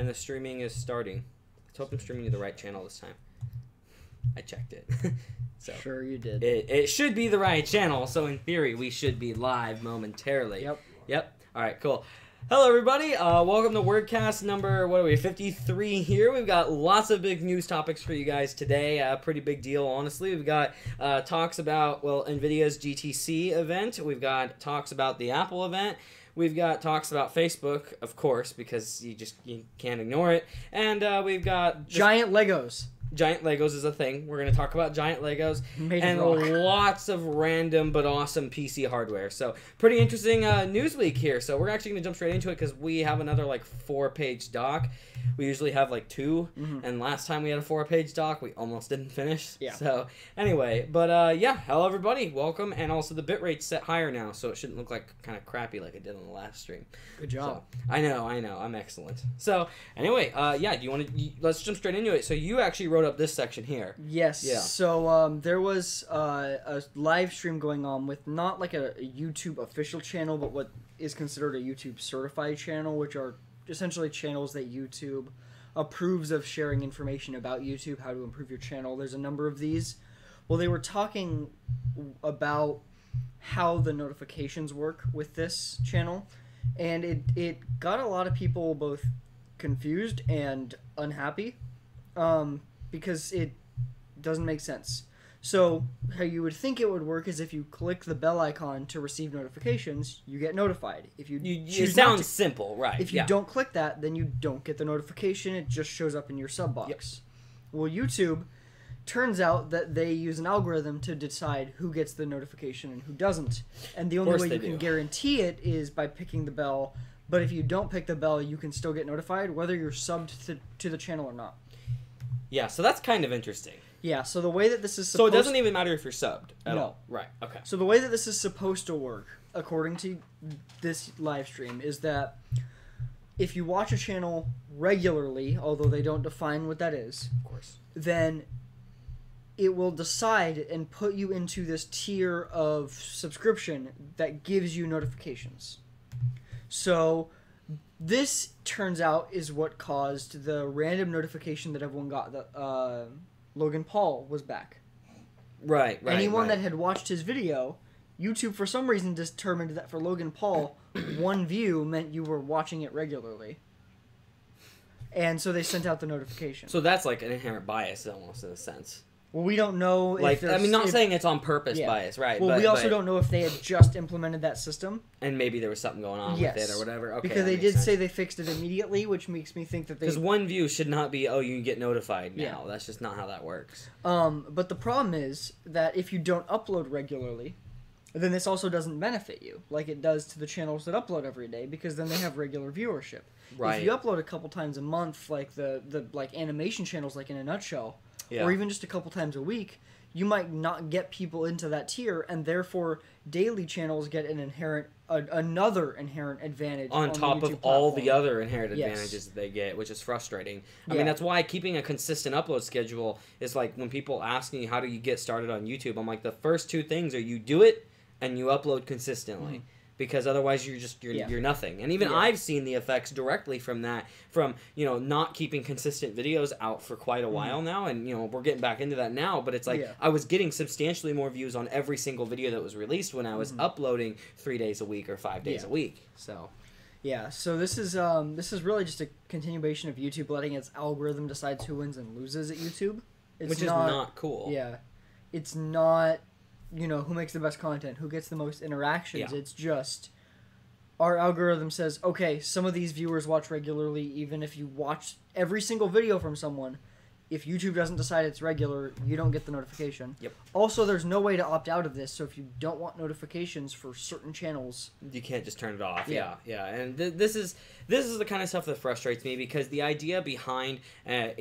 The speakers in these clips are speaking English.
And the streaming is starting. Let's hope I'm streaming to the right channel this time. I checked it. So sure you did. It should be the right channel, so in theory we should be live momentarily. Yep. All right, cool. Hello, everybody. Welcome to WordCast number, 53 here. We've got lots of big news topics for you guys today. A pretty big deal, honestly. We've got talks about, NVIDIA's GTC event. We've got talks about the Apple event. We've got talks about Facebook, of course, because you can't ignore it. And we've got... Giant Legos. Giant Legos is a thing. We're going to talk about giant Legos and lots of random but awesome PC hardware. So pretty interesting news week here. So we're actually going to jump straight into it because we have another 4-page doc. We usually have 2, and last time we had a 4-page doc, we almost didn't finish. Yeah. So anyway, but yeah, hello everybody, welcome, and also the bitrate's set higher now, so it shouldn't look kind of crappy like it did on the last stream. Good job. So, I know, I'm excellent. So anyway, yeah, let's jump straight into it. So you actually wrote up this section here. Yes. Yeah. So there was a live stream going on with not like a YouTube official channel, but what is considered a YouTube certified channel, which are essentially channels that YouTube approves of sharing information about YouTube, how to improve your channel. There's a number of these. Well, they were talking about how the notifications work with this channel, and it got a lot of people both confused and unhappy because it doesn't make sense. So how you would think it would work is if you click the bell icon to receive notifications, you get notified. If you it sounds simple, right? If you don't click that, then you don't get the notification. It just shows up in your sub box. Yep. Well, YouTube, turns out that they use an algorithm to decide who gets the notification and who doesn't. And the only way you can guarantee it is by picking the bell. But if you don't pick the bell, you can still get notified whether you're subbed to the channel or not. Yeah, so that's kind of interesting. Yeah, so the way that this is supposed... So it doesn't even matter if you're subbed at all. Right, okay. So the way that this is supposed to work, according to this live stream, is that if you watch a channel regularly, although they don't define what that is, of course, then it will decide and put you into this tier of subscription that gives you notifications. So this, turns out, is what caused the random notification that everyone got that... Logan Paul was back. Right. Anyone that had watched his video, YouTube for some reason determined that for Logan Paul, 1 view meant you were watching it regularly. And so they sent out the notification. So that's like an inherent bias almost in a sense. Well, we don't know if not saying it's on purpose bias, right? Well, we also don't know if they had just implemented that system. And maybe there was something going on with it or whatever. Okay, because they did say they fixed it immediately, which makes me think that they... Because 1 view should not be, you get notified now. Yeah. That's just not how that works. But the problem is that if you don't upload regularly, then this also doesn't benefit you, like it does to the channels that upload every day, because then they have regular viewership. Right. If you upload a couple times a month, like the animation channels, like In a Nutshell... Yeah. Or even just a couple times a week, you might not get people into that tier, and therefore daily channels get another inherent advantage on top of all the other inherent advantages that they get, which is frustrating. I mean, that's why keeping a consistent upload schedule is like when people ask me how do you get started on YouTube, I'm like, the first 2 things are you do it and you upload consistently. Mm-hmm. Because otherwise you're nothing. And even I've seen the effects directly from that, from not keeping consistent videos out for quite a while now, and we're getting back into that now, but it's like I was getting substantially more views on every single video that was released when I was uploading 3 days a week or 5 days a week. So so this is really just a continuation of YouTube letting its algorithm decide who wins and loses at YouTube. Which is not cool. Yeah. It's not who makes the best content, who gets the most interactions. Yeah. It's just our algorithm says, okay, some of these viewers watch regularly, even if you watch every single video from someone. If YouTube doesn't decide it's regular, you don't get the notification. Yep. Also, there's no way to opt out of this, so if you don't want notifications for certain channels... You can't just turn it off. Yeah. And this is the kind of stuff that frustrates me, because the idea behind, an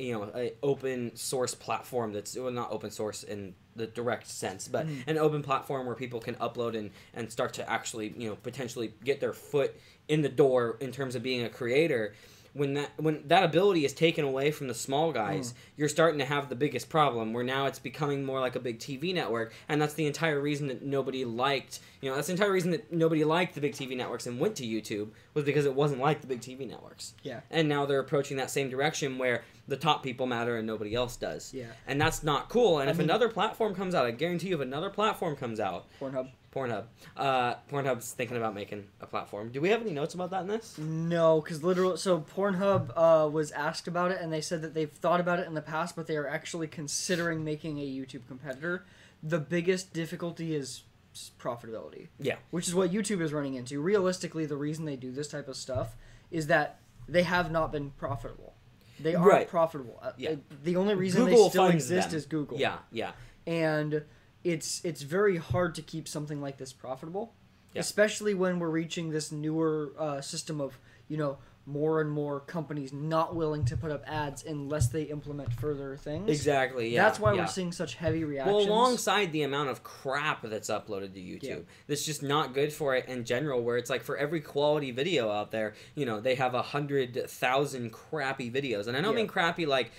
open source platform that's... Well, not open source in the direct sense, but an open platform where people can upload and start to actually, potentially get their foot in the door in terms of being a creator... when that ability is taken away from the small guys, you're starting to have the biggest problem, where now it's becoming more like a big TV network, and that's the entire reason that nobody liked, that's the entire reason that nobody liked the big TV networks and went to YouTube, was because it wasn't like the big TV networks. Yeah. And now they're approaching that same direction where the top people matter and nobody else does. Yeah. And that's not cool. And if another platform comes out, I guarantee you, if another platform comes out, Pornhub's thinking about making a platform. Do we have any notes about that in this? No, because Pornhub was asked about it, and they said that they've thought about it in the past, but they are actually considering making a YouTube competitor. The biggest difficulty is profitability. Yeah. Which is what YouTube is running into. Realistically, the reason they do this type of stuff is that they have not been profitable. They aren't profitable. Yeah. The only reason Google they still exist them. is Google. Yeah, yeah. And it's very hard to keep something like this profitable, especially when we're reaching this newer system of, more and more companies not willing to put up ads unless they implement further things. Exactly, yeah. That's why we're seeing such heavy reactions. Well, alongside the amount of crap that's uploaded to YouTube, that's just not good for it in general, where it's like for every quality video out there, they have 100,000 crappy videos. And I don't mean crappy like,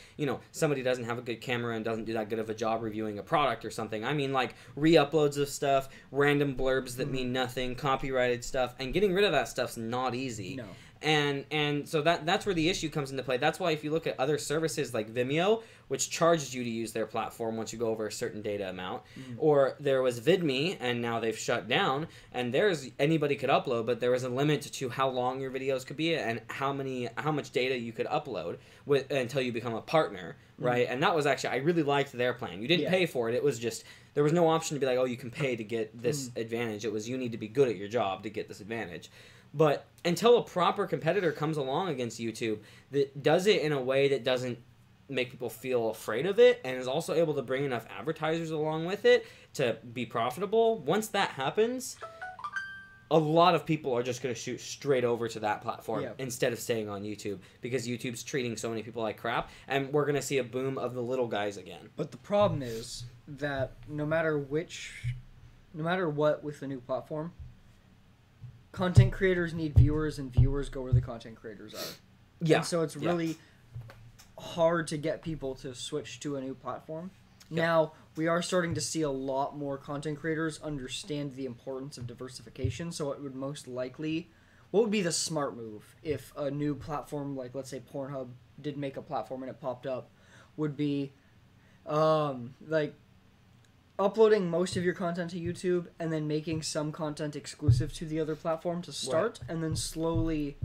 somebody doesn't have a good camera and doesn't do that good of a job reviewing a product or something. I mean like re-uploads of stuff, random blurbs that mean nothing, copyrighted stuff, and getting rid of that stuff's not easy. No. And so that's where the issue comes into play. That's why if you look at other services like Vimeo, which charges you to use their platform once you go over a certain data amount, or there was VidMe, and now they've shut down, and anybody could upload, but there was a limit to how long your videos could be and how much data you could upload until you become a partner, right? And that was actually, I really liked their plan. You didn't pay for it. It was just, there was no option to be like, oh, you can pay to get this advantage. It was, you need to be good at your job to get this advantage. But until a proper competitor comes along against YouTube that does it in a way that doesn't make people feel afraid of it and is also able to bring enough advertisers along with it to be profitable, once that happens, a lot of people are just going to shoot straight over to that platform instead of staying on YouTube, because YouTube's treating so many people like crap, and we're going to see a boom of the little guys again. But the problem is that no matter what with the new platform, content creators need viewers, and viewers go where the content creators are. Yeah. And so it's really hard to get people to switch to a new platform. Yep. Now, we are starting to see a lot more content creators understand the importance of diversification, so it would most likely... What would be the smart move if a new platform, like let's say Pornhub did make a platform and it popped up, would be uploading most of your content to YouTube and then making some content exclusive to the other platform to start, and then slowly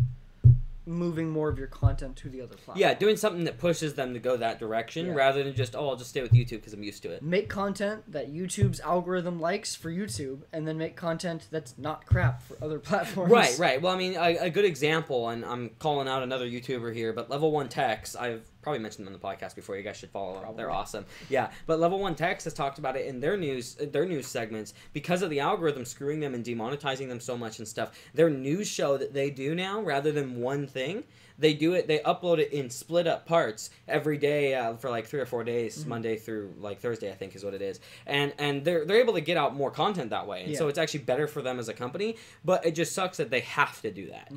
moving more of your content to the other platform. Yeah, doing something that pushes them to go that direction rather than just, I'll just stay with YouTube because I'm used to it. Make content that YouTube's algorithm likes for YouTube, and then make content that's not crap for other platforms. Right. Well, I mean, a good example, and I'm calling out another YouTuber here, but Level 1 Techs, I've probably mentioned them on the podcast before. You guys should follow them. They're awesome. Yeah, but Level 1 Techs has talked about it in their news segments because of the algorithm screwing them and demonetizing them so much and stuff. Their news show that they do now, rather than one thing, they upload it in split up parts every day for like 3 or 4 days, Monday through like Thursday, I think is what it is. And they're able to get out more content that way. And so it's actually better for them as a company, but it just sucks that they have to do that,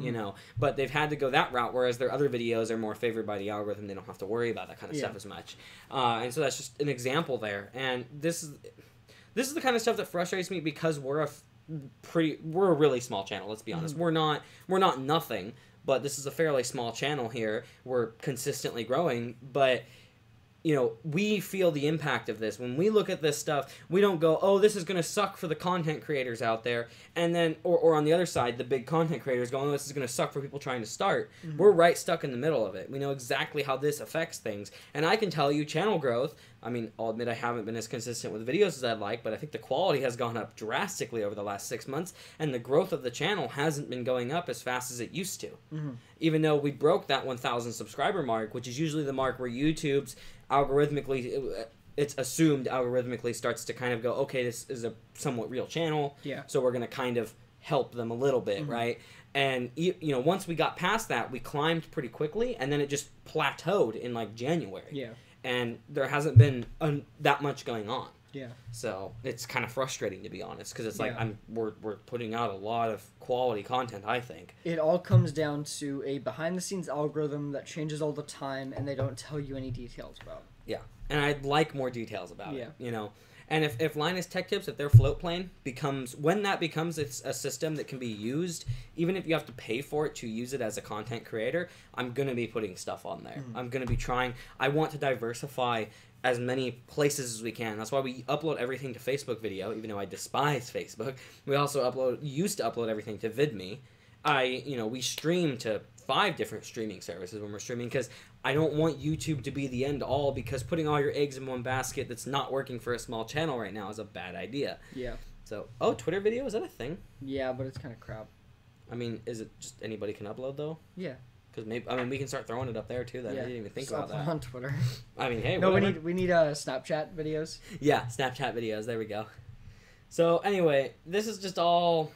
But they've had to go that route, whereas their other videos are more favored by the algorithm. They don't have to worry about that kind of stuff as much. And so that's just an example there. And this is the kind of stuff that frustrates me, because we're a really small channel, let's be honest. We're not nothing. But this is a fairly small channel here. We're consistently growing, but we feel the impact of this. When we look at this stuff, we don't go, oh, this is going to suck for the content creators out there. And then, or on the other side, the big content creators going, oh, this is going to suck for people trying to start. We're right stuck in the middle of it. We know exactly how this affects things. And I can tell you, channel growth, I mean, I'll admit I haven't been as consistent with videos as I'd like, but I think the quality has gone up drastically over the last 6 months, and the growth of the channel hasn't been going up as fast as it used to. Even though we broke that 1,000 subscriber mark, which is usually the mark where YouTube's it's assumed algorithmically starts to kind of go, okay, this is a somewhat real channel, so we're going to kind of help them a little bit, right? And once we got past that, we climbed pretty quickly, and then it just plateaued in like January. And there hasn't been that much going on. Yeah. So it's kind of frustrating, to be honest, because it's like Yeah. we're putting out a lot of quality content, I think. It all comes down to a behind-the-scenes algorithm that changes all the time, and they don't tell you any details about. Yeah, and I'd like more details about Yeah. it, you know. And if Linus Tech Tips, if their float plane becomes it's a system that can be used, even if you have to pay for it to use it as a content creator, I'm going to be putting stuff on there. I'm going to be trying. I want to diversify as many places as we can. That's why we upload everything to Facebook video, even though I despise Facebook. We also used to upload everything to VidMe. We stream to 5 different streaming services when we're streaming, because I don't want YouTube to be the end all, because putting all your eggs in one basket that's not working for a small channel right now is a bad idea. Yeah. So, Twitter video, is that a thing? Yeah, but it's kind of crap. I mean, is it just anybody can upload, though? Yeah. Because we can start throwing it up there, too, then. Yeah. I didn't even think Just about that. on Twitter. I mean, hey, no, whatever. we need Snapchat videos. Yeah, Snapchat videos, there we go. So, anyway, this is just all...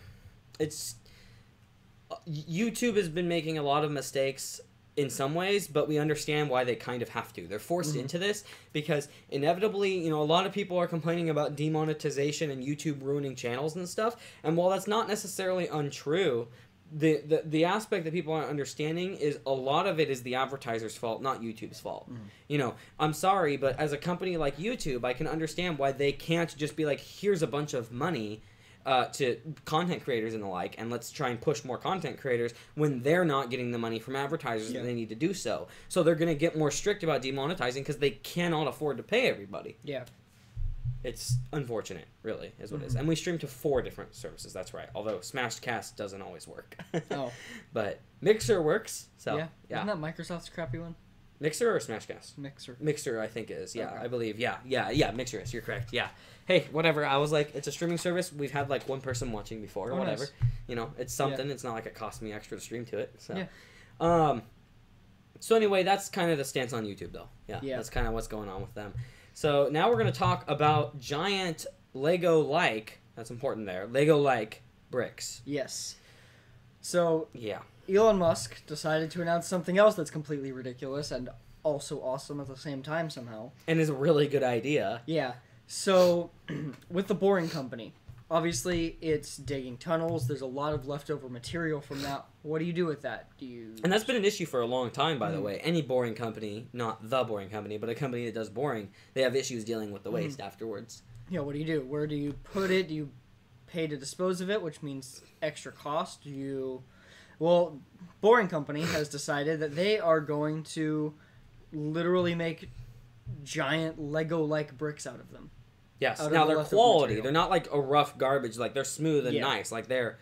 YouTube has been making a lot of mistakes in some ways, but we understand why they kind of have to. They're forced into this because inevitably, a lot of people are complaining about demonetization and YouTube ruining channels and stuff. And while that's not necessarily untrue, the aspect that people aren't understanding is a lot of it is the advertiser's fault, not YouTube's fault. I'm sorry, but as a company like YouTube, I can understand why they can't just be like, here's a bunch of money to content creators and the like, and let's try and push more content creators when they're not getting the money from advertisers that they need to do so. So they're going to get more strict about demonetizing because they cannot afford to pay everybody. Yeah. It's unfortunate, really, is what it is. And we stream to 4 different services, that's right. Although Smashcast doesn't always work. Oh. But Mixer works, so yeah. Isn't that Microsoft's crappy one? Mixer or Smashcast? Mixer. Mixer, I think is. Yeah, Okay. I believe. Yeah, Mixer is. You're correct. Yeah. Hey, whatever. I was like, it's a streaming service. We've had like 1 person watching before or whatever. Nice. It's something. Yeah. It's not like it cost me extra to stream to it. So, yeah. So anyway, that's kind of the stance on YouTube, though. Yeah. That's kind of what's going on with them. So now we're going to talk about giant Lego-like. That's important there. Lego-like bricks. Yes. So. Yeah. Elon Musk decided to announce something else that's completely ridiculous and also awesome at the same time somehow. And is a really good idea. Yeah. So, with the Boring Company, obviously it's digging tunnels. There's a lot of leftover material from that. What do you do with that? And that's been an issue for a long time, by the way. Any boring company, not the boring company, but a company that does boring, they have issues dealing with the waste afterwards. Yeah, what do you do? Where do you put it? Do you pay to dispose of it, which means extra cost? Well, Boring Company has decided that they are going to literally make giant Lego-like bricks out of them. Yes. Now they're quality. They're not like a rough garbage. Like they're smooth and nice. Like they're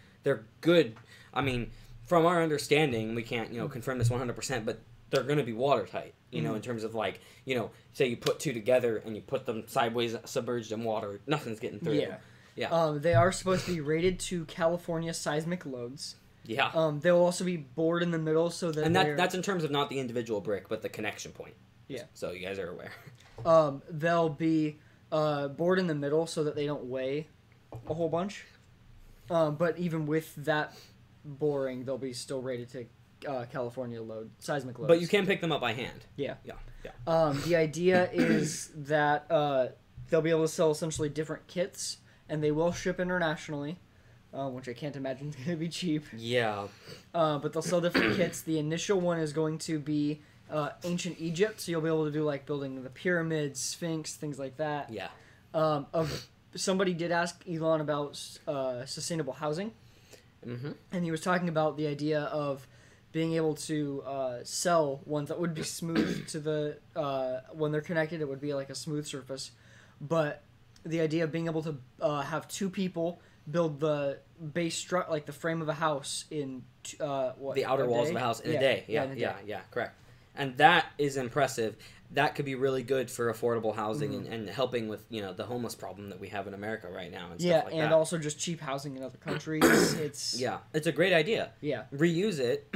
good. I mean, from our understanding, we can't confirm this 100%, but they're going to be watertight. In terms of like say you put 2 together and you put them sideways, submerged in water, nothing's getting through. Yeah. Yeah. They are supposed to be rated to California seismic loads. Yeah. They'll also be bored in the middle so that that's in terms of not the individual brick, but the connection point. Yeah. So you guys are aware. They'll be bored in the middle so that they don't weigh a whole bunch. But even with that boring, they'll be still rated to California seismic loads. But you can pick them up by hand. Yeah. Yeah. The idea is that they'll be able to sell essentially different kits, and they will ship internationally. Which I can't imagine is going to be cheap. Yeah. But they'll sell different kits. The initial one is going to be ancient Egypt, so you'll be able to do like building the pyramids, Sphinx, things like that. Yeah. Somebody did ask Elon about sustainable housing, and he was talking about the idea of being able to sell ones that would be smooth to the when they're connected. It would be like a smooth surface, but the idea of being able to have 2 people build the base like the frame of a house in the outer walls of a house in a day. Yeah, correct. And that is impressive. That could be really good for affordable housing and helping with the homeless problem that we have in America right now. And stuff like that. Also just cheap housing in other countries. It's it's a great idea. Yeah, reuse it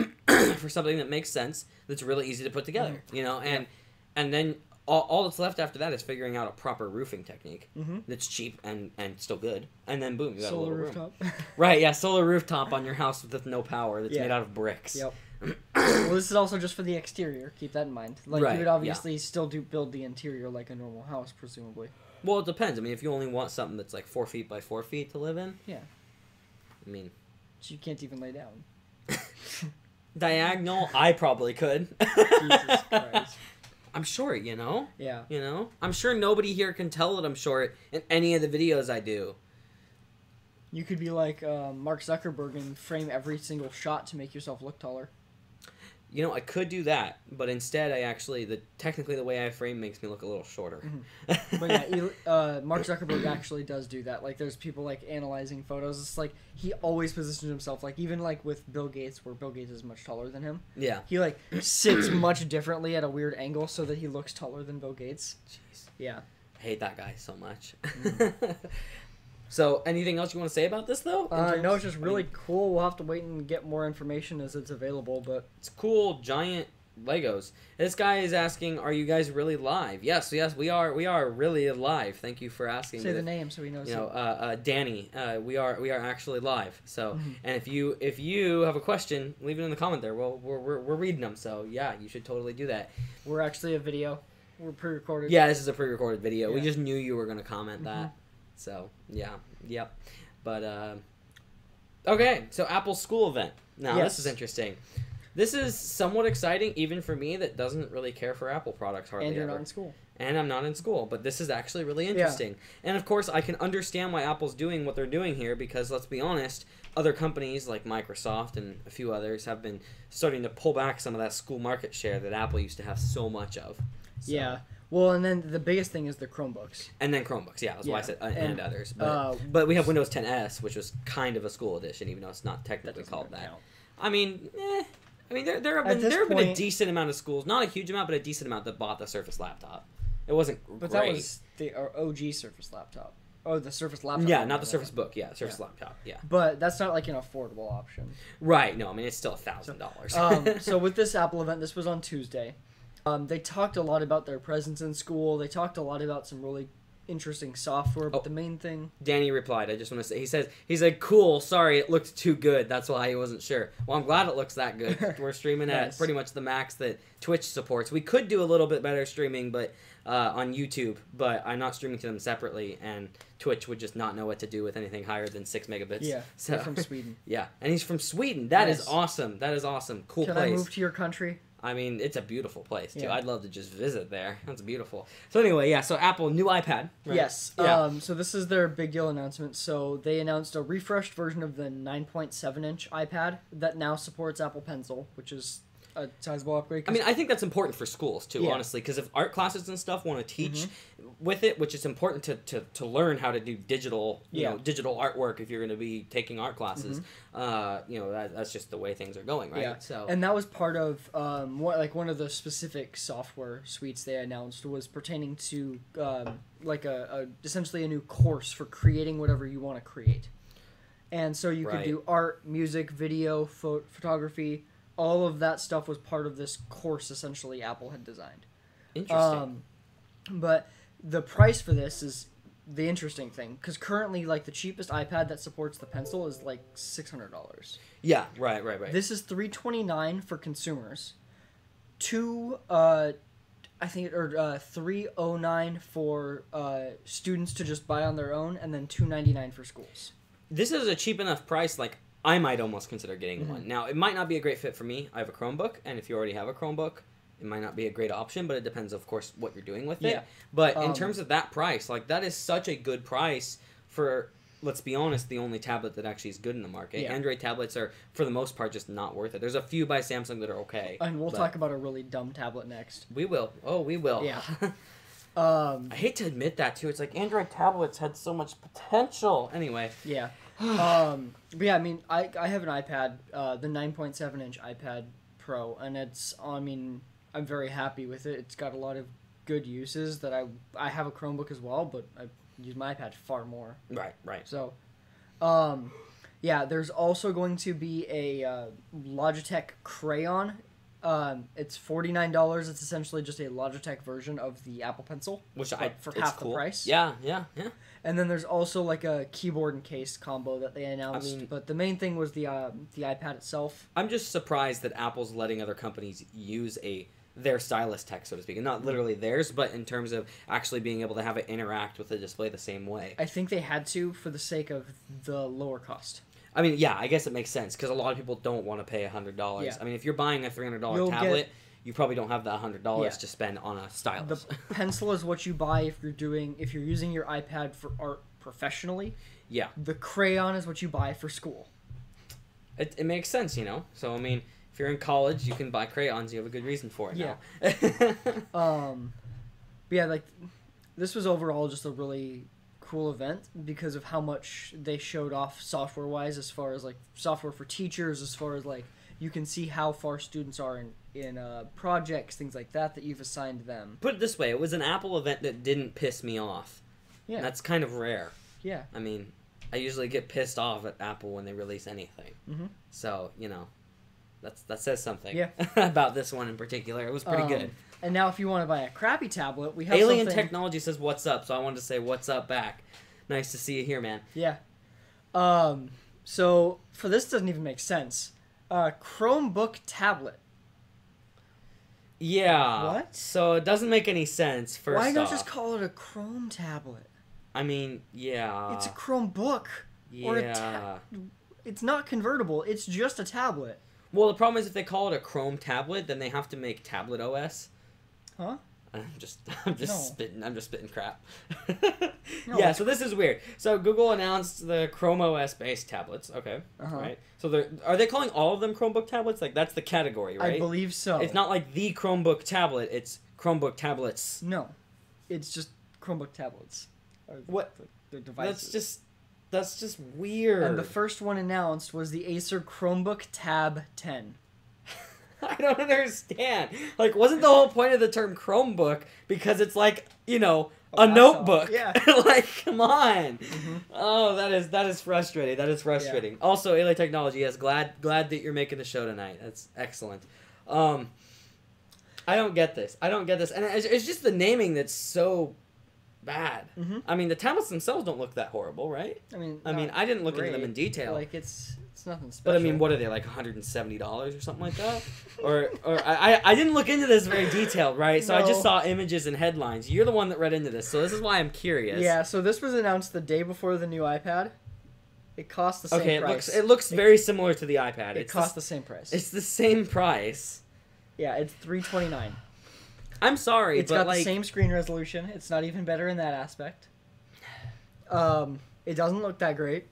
for something that makes sense. That's really easy to put together. And then. All that's left after that is figuring out a proper roofing technique that's cheap and still good. And then, boom, you got solar a little rooftop. room. Right, yeah, solar rooftop on your house with no power that's made out of bricks. Yep. Well, this is also just for the exterior. Keep that in mind. Like, you would obviously still build the interior like a normal house, presumably. Well, it depends. I mean, if you only want something that's like 4 feet by 4 feet to live in. Yeah. I mean. So you can't even lay down. Diagonal, I probably could. Jesus Christ. I'm short, you know? Yeah. You know? I'm sure nobody here can tell that I'm short in any of the videos I do. You could be like Mark Zuckerberg and frame every single shot to make yourself look taller. You know, I could do that, but instead I actually, technically the way I frame makes me look a little shorter. Mm-hmm. But yeah, Mark Zuckerberg actually does do that. Like, there's people, like, analyzing photos. It's like, he always positions himself, like, even, like, with Bill Gates, where Bill Gates is much taller than him. Yeah. He, like, sits much differently at a weird angle so that he looks taller than Bill Gates. Jeez. Yeah. I hate that guy so much. So, anything else you want to say about this, though? No, it's just really cool. We'll have to wait and get more information as it's available, but... It's cool, giant Legos. This guy is asking, are you guys really live? Yes, we are really live. Thank you for asking. Say the name so he knows. You know, Danny, we are actually live. So, and if you have a question, leave it in the comment there. Well, we're reading them, so yeah, you should totally do that. We're actually a video. We're pre-recorded. Yeah, this is a pre-recorded video. Yeah. We just knew you were going to comment that. So, yeah. Yep. But, okay. So, Apple's school event. Now, this is interesting. This is somewhat exciting, even for me that doesn't really care for Apple products hardly ever. And you're not in school. And I'm not in school. But this is actually really interesting. Yeah. And, of course, I can understand why Apple's doing what they're doing here because, let's be honest, other companies like Microsoft and a few others have been starting to pull back some of that school market share that Apple used to have so much of. So. Yeah. Well, and then the biggest thing is the Chromebooks. And then Chromebooks, yeah. That's why I said and others. But we have Windows 10S, which was kind of a school edition, even though it's not technically called that. Count. I mean, there have been a decent amount of schools, not a huge amount, but a decent amount that bought the Surface laptop. It wasn't great. But that was the OG Surface laptop. Oh, the Surface laptop. Yeah, not the Surface Book. Yeah, Surface laptop. Yeah. But that's not like an affordable option. Right. No, I mean it's still $1,000. So with this Apple event, this was on Tuesday. They talked a lot about their presence in school. They talked a lot about some really interesting software, but the main thing... Danny replied, I just want to say, he said, cool, sorry, it looked too good. That's why he wasn't sure. Well, I'm glad it looks that good. We're streaming at pretty much the max that Twitch supports. We could do a little bit better streaming but on YouTube, but I'm not streaming to them separately, and Twitch would just not know what to do with anything higher than 6 megabits. Yeah, so from Sweden. Yeah, and he's from Sweden. That is awesome. That is awesome. Cool place. Can I move to your country? I mean, it's a beautiful place, too. Yeah. I'd love to just visit there. That's beautiful. So anyway, yeah, so Apple, new iPad. Right? Yes. Yeah. So this is their big deal announcement. So they announced a refreshed version of the 9.7-inch iPad that now supports Apple Pencil, which is a sizable upgrade. I mean, I think that's important for schools, too, honestly, because if art classes and stuff want to teach with it, which is important to learn how to do digital, you know, digital artwork if you're going to be taking art classes, you know, that's just the way things are going, right? Yeah. So, and that was part of one of the specific software suites they announced was pertaining to essentially a new course for creating whatever you want to create. And so you could do art, music, video, photography. All of that stuff was part of this course, essentially, Apple had designed. Interesting. But the price for this is the interesting thing, because currently, like, the cheapest iPad that supports the Pencil is, like, $600. Yeah, right. This is $329 for consumers. $309 for students to just buy on their own, and then $299 for schools. This is a cheap enough price, like, I might almost consider getting one. Now, it might not be a great fit for me. I have a Chromebook, and if you already have a Chromebook, it might not be a great option, but it depends, of course, what you're doing with it. But in terms of that price, like, that is such a good price for, let's be honest, the only tablet that actually is good in the market. Yeah. Android tablets are, for the most part, just not worth it. There's a few by Samsung that are okay. And we'll talk about a really dumb tablet next. We will. Oh, we will. Yeah. I hate to admit that, too. It's like Android tablets had so much potential. Anyway. Yeah. But yeah, I mean, I have an iPad, the 9.7-inch iPad Pro, and I'm very happy with it. It's got a lot of good uses that I have a Chromebook as well, but I use my iPad far more. Right. So, yeah, there's also going to be a Logitech Crayon. It's $49. It's essentially just a Logitech version of the Apple Pencil, which for half the price. Yeah. And then there's also like a keyboard and case combo that they announced. But the main thing was the iPad itself. I'm just surprised that Apple's letting other companies use a their stylus tech, so to speak. And not literally theirs, but in terms of actually being able to have it interact with the display the same way. I think they had to for the sake of the lower cost. I mean, yeah, I guess it makes sense, because a lot of people don't want to pay $100. Yeah. I mean, if you're buying a $300 tablet, you probably don't have that $100 to spend on a stylus. The pencil is what you buy if you're using your iPad for art professionally. Yeah. The crayon is what you buy for school. It makes sense, you know? So, I mean, if you're in college, you can buy crayons. You have a good reason for it now. But yeah, like, this was overall just a really cool event because of how much they showed off software-wise, as far as, like, software for teachers, as far as, like, you can see how far students are in projects, things like that you've assigned them. Put it this way, it was an Apple event that didn't piss me off. Yeah. And that's kind of rare. Yeah. I mean, I usually get pissed off at Apple when they release anything. Mm-hmm. So, you know, that says something about this one in particular. It was pretty good. And now if you want to buy a crappy tablet, we have Alien Technology says, what's up? So I wanted to say, what's up back. Nice to see you here, man. Yeah. So, for this doesn't even make sense. Chromebook tablet. Yeah. What? So it doesn't make any sense, first off. Why not just call it a Chrome tablet? I mean, yeah. It's a Chromebook. Yeah. It's not convertible. It's just a tablet. Well, the problem is if they call it a Chrome tablet, then they have to make tablet OS. Huh? I'm just spitting crap. No. Yeah, so this is weird. So Google announced the Chrome OS based tablets. Okay, right. So are they calling all of them Chromebook tablets? Like, that's the category, right? I believe so. It's not like the Chromebook tablet. It's Chromebook tablets. No, it's just Chromebook tablets. What? The devices. That's just weird. And the first one announced was the Acer Chromebook Tab 10. I don't understand. Like, wasn't the whole point of the term Chromebook because it's like, you know, a notebook? Yeah. Like, come on. Mm-hmm. Oh, that is frustrating. That is frustrating. Yeah. Also, Alien Technology, yes, glad that you're making the show tonight. That's excellent. I don't get this. And it's just the naming that's so bad. Mm-hmm. I mean, the tablets themselves don't look that horrible, right? I mean, I didn't look into them in detail. Like, it's nothing special. But I mean, what are they, like $170 or something like that? or I didn't look into this very detailed, right? So no. I just saw images and headlines. You're the one that read into this, so this is why I'm curious. Yeah, so this was announced the day before the new iPad. It cost the same price. It looks very similar to the iPad. It cost the same price. It's the same price. Yeah, it's $329. I'm sorry, it's got the same screen resolution. It's not even better in that aspect. It doesn't look that great.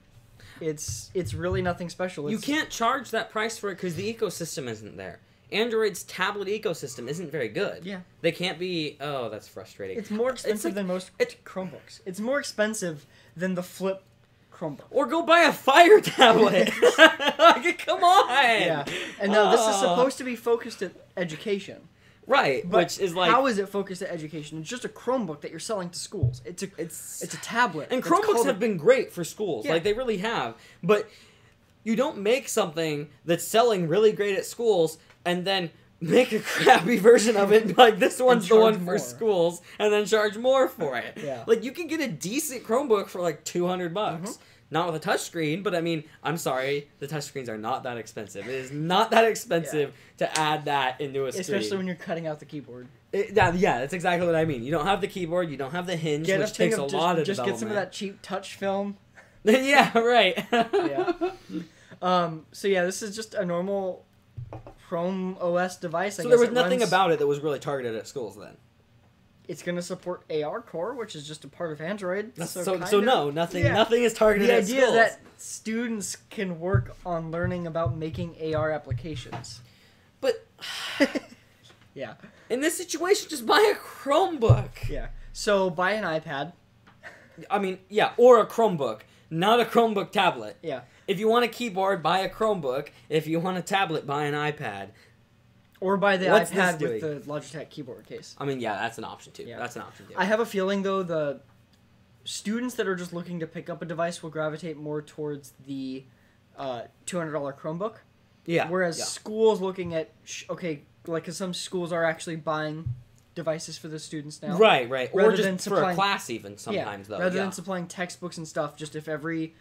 It's really nothing special. You can't charge that price for it because the ecosystem isn't there. Android's tablet ecosystem isn't very good. Yeah. They can't be... Oh, that's frustrating. It's more expensive than most Chromebooks. It's more expensive than the Flip Chromebook. Or go buy a Fire tablet. Like, come on. Yeah. And now this is supposed to be focused at education. Right, but which is like... How is it focused at education? It's just a Chromebook that you're selling to schools. It's a tablet. And Chromebooks have been great for schools. Yeah. Like, they really have. But you don't make something that's selling really great at schools and then make a crappy version of it. Like, this one's the one for schools, and then charge more for it. Yeah. Like, you can get a decent Chromebook for like $200. Mm-hmm. Not with a touchscreen, but I mean, I'm sorry, the touchscreens are not that expensive. It is not that expensive to add that into a screen. Especially when you're cutting out the keyboard. Yeah, that's exactly what I mean. You don't have the keyboard, you don't have the hinge, which takes a lot of development. Just get some of that cheap touch film. Yeah, right. Yeah. So yeah, this is just a normal Chrome OS device. So there was nothing about it that was really targeted at schools then? It's going to support AR Core, which is just a part of Android. Nothing is targeted at schools. The idea is that students can work on learning about making AR applications. But, yeah. In this situation, just buy a Chromebook. Yeah. So, buy an iPad. I mean, yeah, or a Chromebook, not a Chromebook tablet. Yeah. If you want a keyboard, buy a Chromebook. If you want a tablet, buy an iPad. Or buy the iPad with the Logitech keyboard case. I mean, yeah, that's an option too. Yeah. That's an option too. I have a feeling, though, the students that are just looking to pick up a device will gravitate more towards the $200 Chromebook. Yeah. Whereas schools looking at, because some schools are actually buying devices for the students now. Right. Or just for a class even sometimes, though. Rather than supplying textbooks and stuff, just if every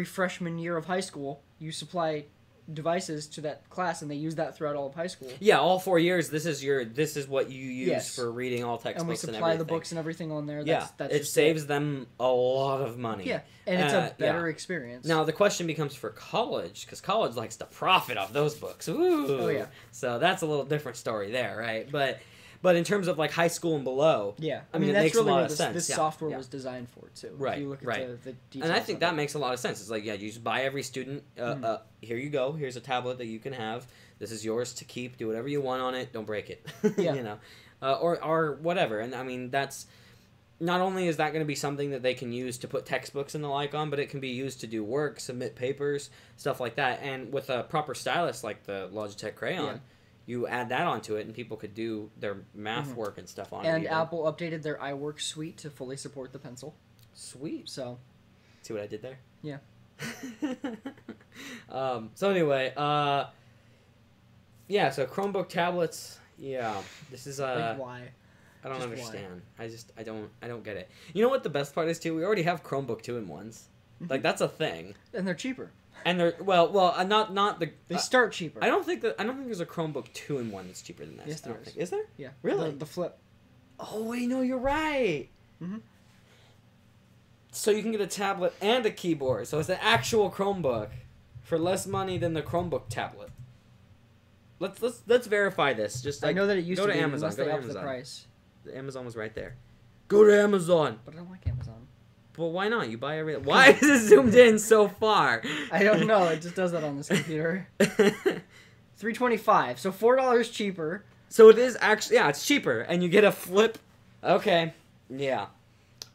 freshman year of high school, you supply devices to that class, and they use that throughout all of high school. Yeah, all 4 years. This is what you use for reading all textbooks and we supply the books and everything on there. That's it saves them a lot of money. Yeah, and it's a better experience. Now the question becomes for college, because college likes to profit off those books. Ooh. Oh yeah. So that's a little different story there, right? But in terms of like high school and below, I mean that's makes really a lot what of sense. This software was designed for too. Right, if you look at the details, and I think that makes a lot of sense. It's like, you just buy every student. Here you go. Here's a tablet that you can have. This is yours to keep. Do whatever you want on it. Don't break it. Yeah. Or whatever. And I mean, that's not only is that going to be something that they can use to put textbooks and the like on, but it can be used to do work, submit papers, stuff like that. And with a proper stylus like the Logitech Crayon. You add that onto it, and people could do their math work and stuff on it. And Apple updated their iWork suite to fully support the pencil. Sweet. So, see what I did there? Yeah. So anyway, so Chromebook tablets. Yeah, this is like why? I don't understand. Why? I don't get it. You know what the best part is too? We already have Chromebook 2-in-1s. Like that's a thing. And they're cheaper. And they're not the. They start cheaper. I don't think there's a Chromebook 2-in-1 that's cheaper than this. Yes, there is. Is there? Yeah. Really? The Flip. Oh wait, no, you're right. So you can get a tablet and a keyboard. So it's an actual Chromebook for less money than the Chromebook tablet. Let's verify this. Just like, I know that it used to be Amazon. Go to Amazon. The price. Amazon was right there. Go to Amazon. But I don't like Amazon. Well, why not? You buy everything. Why is it zoomed in so far? I don't know. It just does that on this computer. $3.25, so $4 cheaper. So it is actually, it's cheaper, and you get a Flip. Okay, yeah.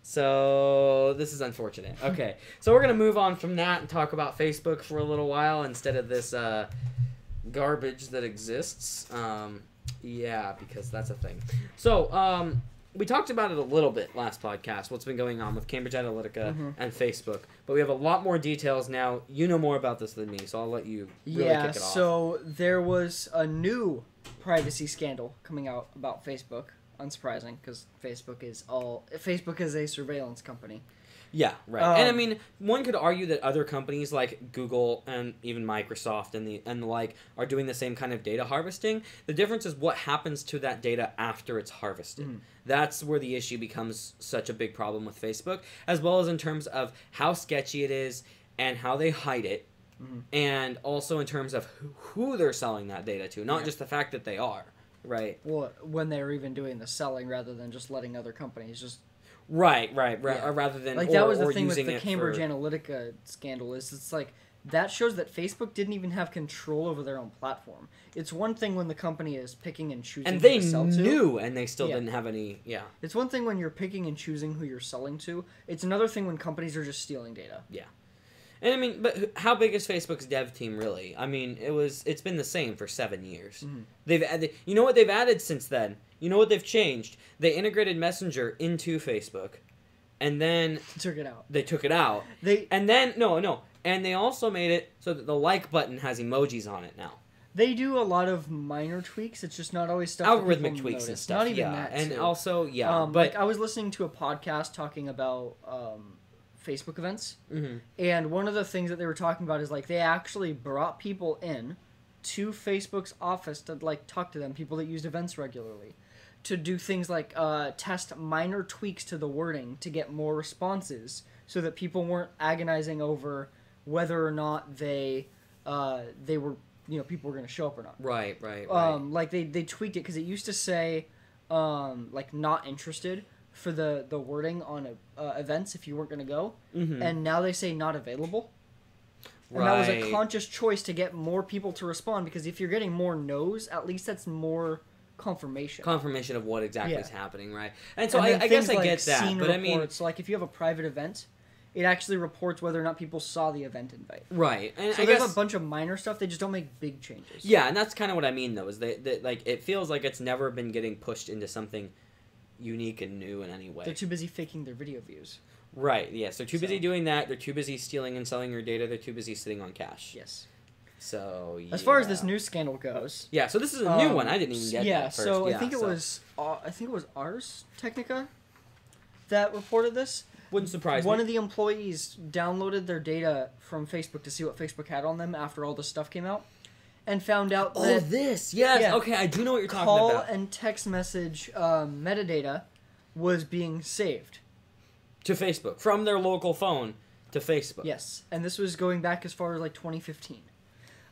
So this is unfortunate. Okay, so we're gonna move on from that and talk about Facebook for a little while instead of this garbage that exists. Because that's a thing. So we talked about it a little bit last podcast, what's been going on with Cambridge Analytica and Facebook. But we have a lot more details now. You know more about this than me, so I'll let you really kick it off. So there was a new privacy scandal coming out about Facebook. Unsurprising, because Facebook is a surveillance company. Yeah, right. And I mean, one could argue that other companies like Google and even Microsoft and the like are doing the same kind of data harvesting. The difference is what happens to that data after it's harvested. That's where the issue becomes such a big problem with Facebook, as well as in terms of how sketchy it is and how they hide it, and also in terms of who they're selling that data to, not just the fact that they are, right? Well, when they're even doing the selling rather than just letting other companies just... Right. Yeah. Rather than like that was the thing with the Cambridge Analytica scandal is it's like that shows that Facebook didn't even have control over their own platform. It's one thing when the company is picking and choosing and they who to sell knew, and they still didn't have any. Yeah, it's one thing when you're picking and choosing who you're selling to. It's another thing when companies are just stealing data. Yeah, and I mean, but how big is Facebook's dev team really? I mean, it's been the same for 7 years. They've added, you know what they've added since then? You know what they've changed? They integrated Messenger into Facebook, and then They took it out. And then and they also made it so that the like button has emojis on it now. They do a lot of minor tweaks. It's just not always stuff. Algorithmic tweaks and stuff. Not even that. And too. Also, but like I was listening to a podcast talking about Facebook events, and one of the things that they were talking about is like they actually brought people in to Facebook's office to like talk to them, people that used events regularly, to do things like test minor tweaks to the wording to get more responses, so that people weren't agonizing over whether or not they were people were going to show up or not. Right. Like they tweaked it because it used to say like not interested for the wording on events if you weren't going to go, and now they say not available. And that was a conscious choice to get more people to respond, because if you're getting more no's, at least that's more confirmation of what exactly is happening, right? And so I guess I get that, but reports, I mean, so like if you have a private event, it actually reports whether or not people saw the event invite. Right. And so there's a bunch of minor stuff. They just don't make big changes. Yeah, and that's kind of what I mean, though, is that like it feels like it's never been getting pushed into something unique and new in any way. They're too busy faking their video views. Right. Yes. They're too busy doing that. They're too busy stealing and selling your data. They're too busy sitting on cash. Yes. So as far as this new scandal goes, so this is a new one. I didn't even get that first. I think it was Ars Technica that reported this. Wouldn't surprise me. One of the employees downloaded their data from Facebook to see what Facebook had on them after all this stuff came out, and found out that... Yes. Yeah, okay, I do know what you're talking about. Call and text message metadata was being saved. To Facebook. From their local phone to Facebook. Yes, and this was going back as far as, like, 2015.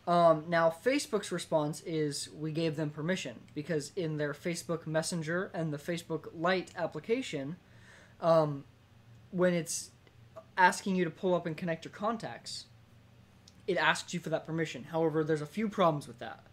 Now, Facebook's response is we gave them permission, because in their Facebook Messenger and the Facebook Lite application, when it's asking you to pull up and connect your contacts, it asks you for that permission. However, there's a few problems with that.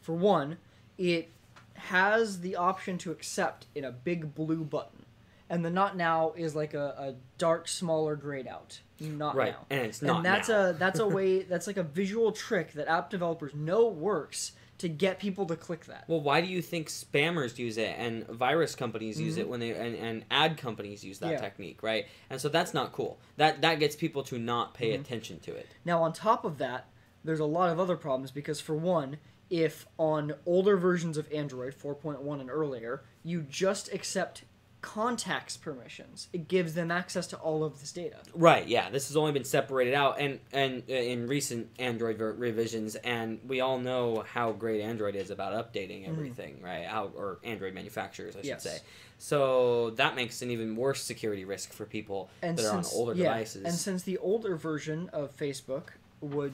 For one, it has the option to accept in a big blue button, and the not now is like a dark, smaller grayed out. Not right. now. And it's not and that's now. that's a way, that's like a visual trick that app developers know works to get people to click that. Well, why do you think spammers use it and virus companies use it when they and ad companies use that technique, right? And so that's not cool. That gets people to not pay attention to it. Now, on top of that, there's a lot of other problems because, for one, if on older versions of Android 4.1 and earlier, you just accept contacts permissions, it gives them access to all of this data. Right, yeah. This has only been separated out and in recent Android revisions, and we all know how great Android is about updating everything, right? Or Android manufacturers, I should say. So that makes an even worse security risk for people that are on older devices. And since the older version of Facebook would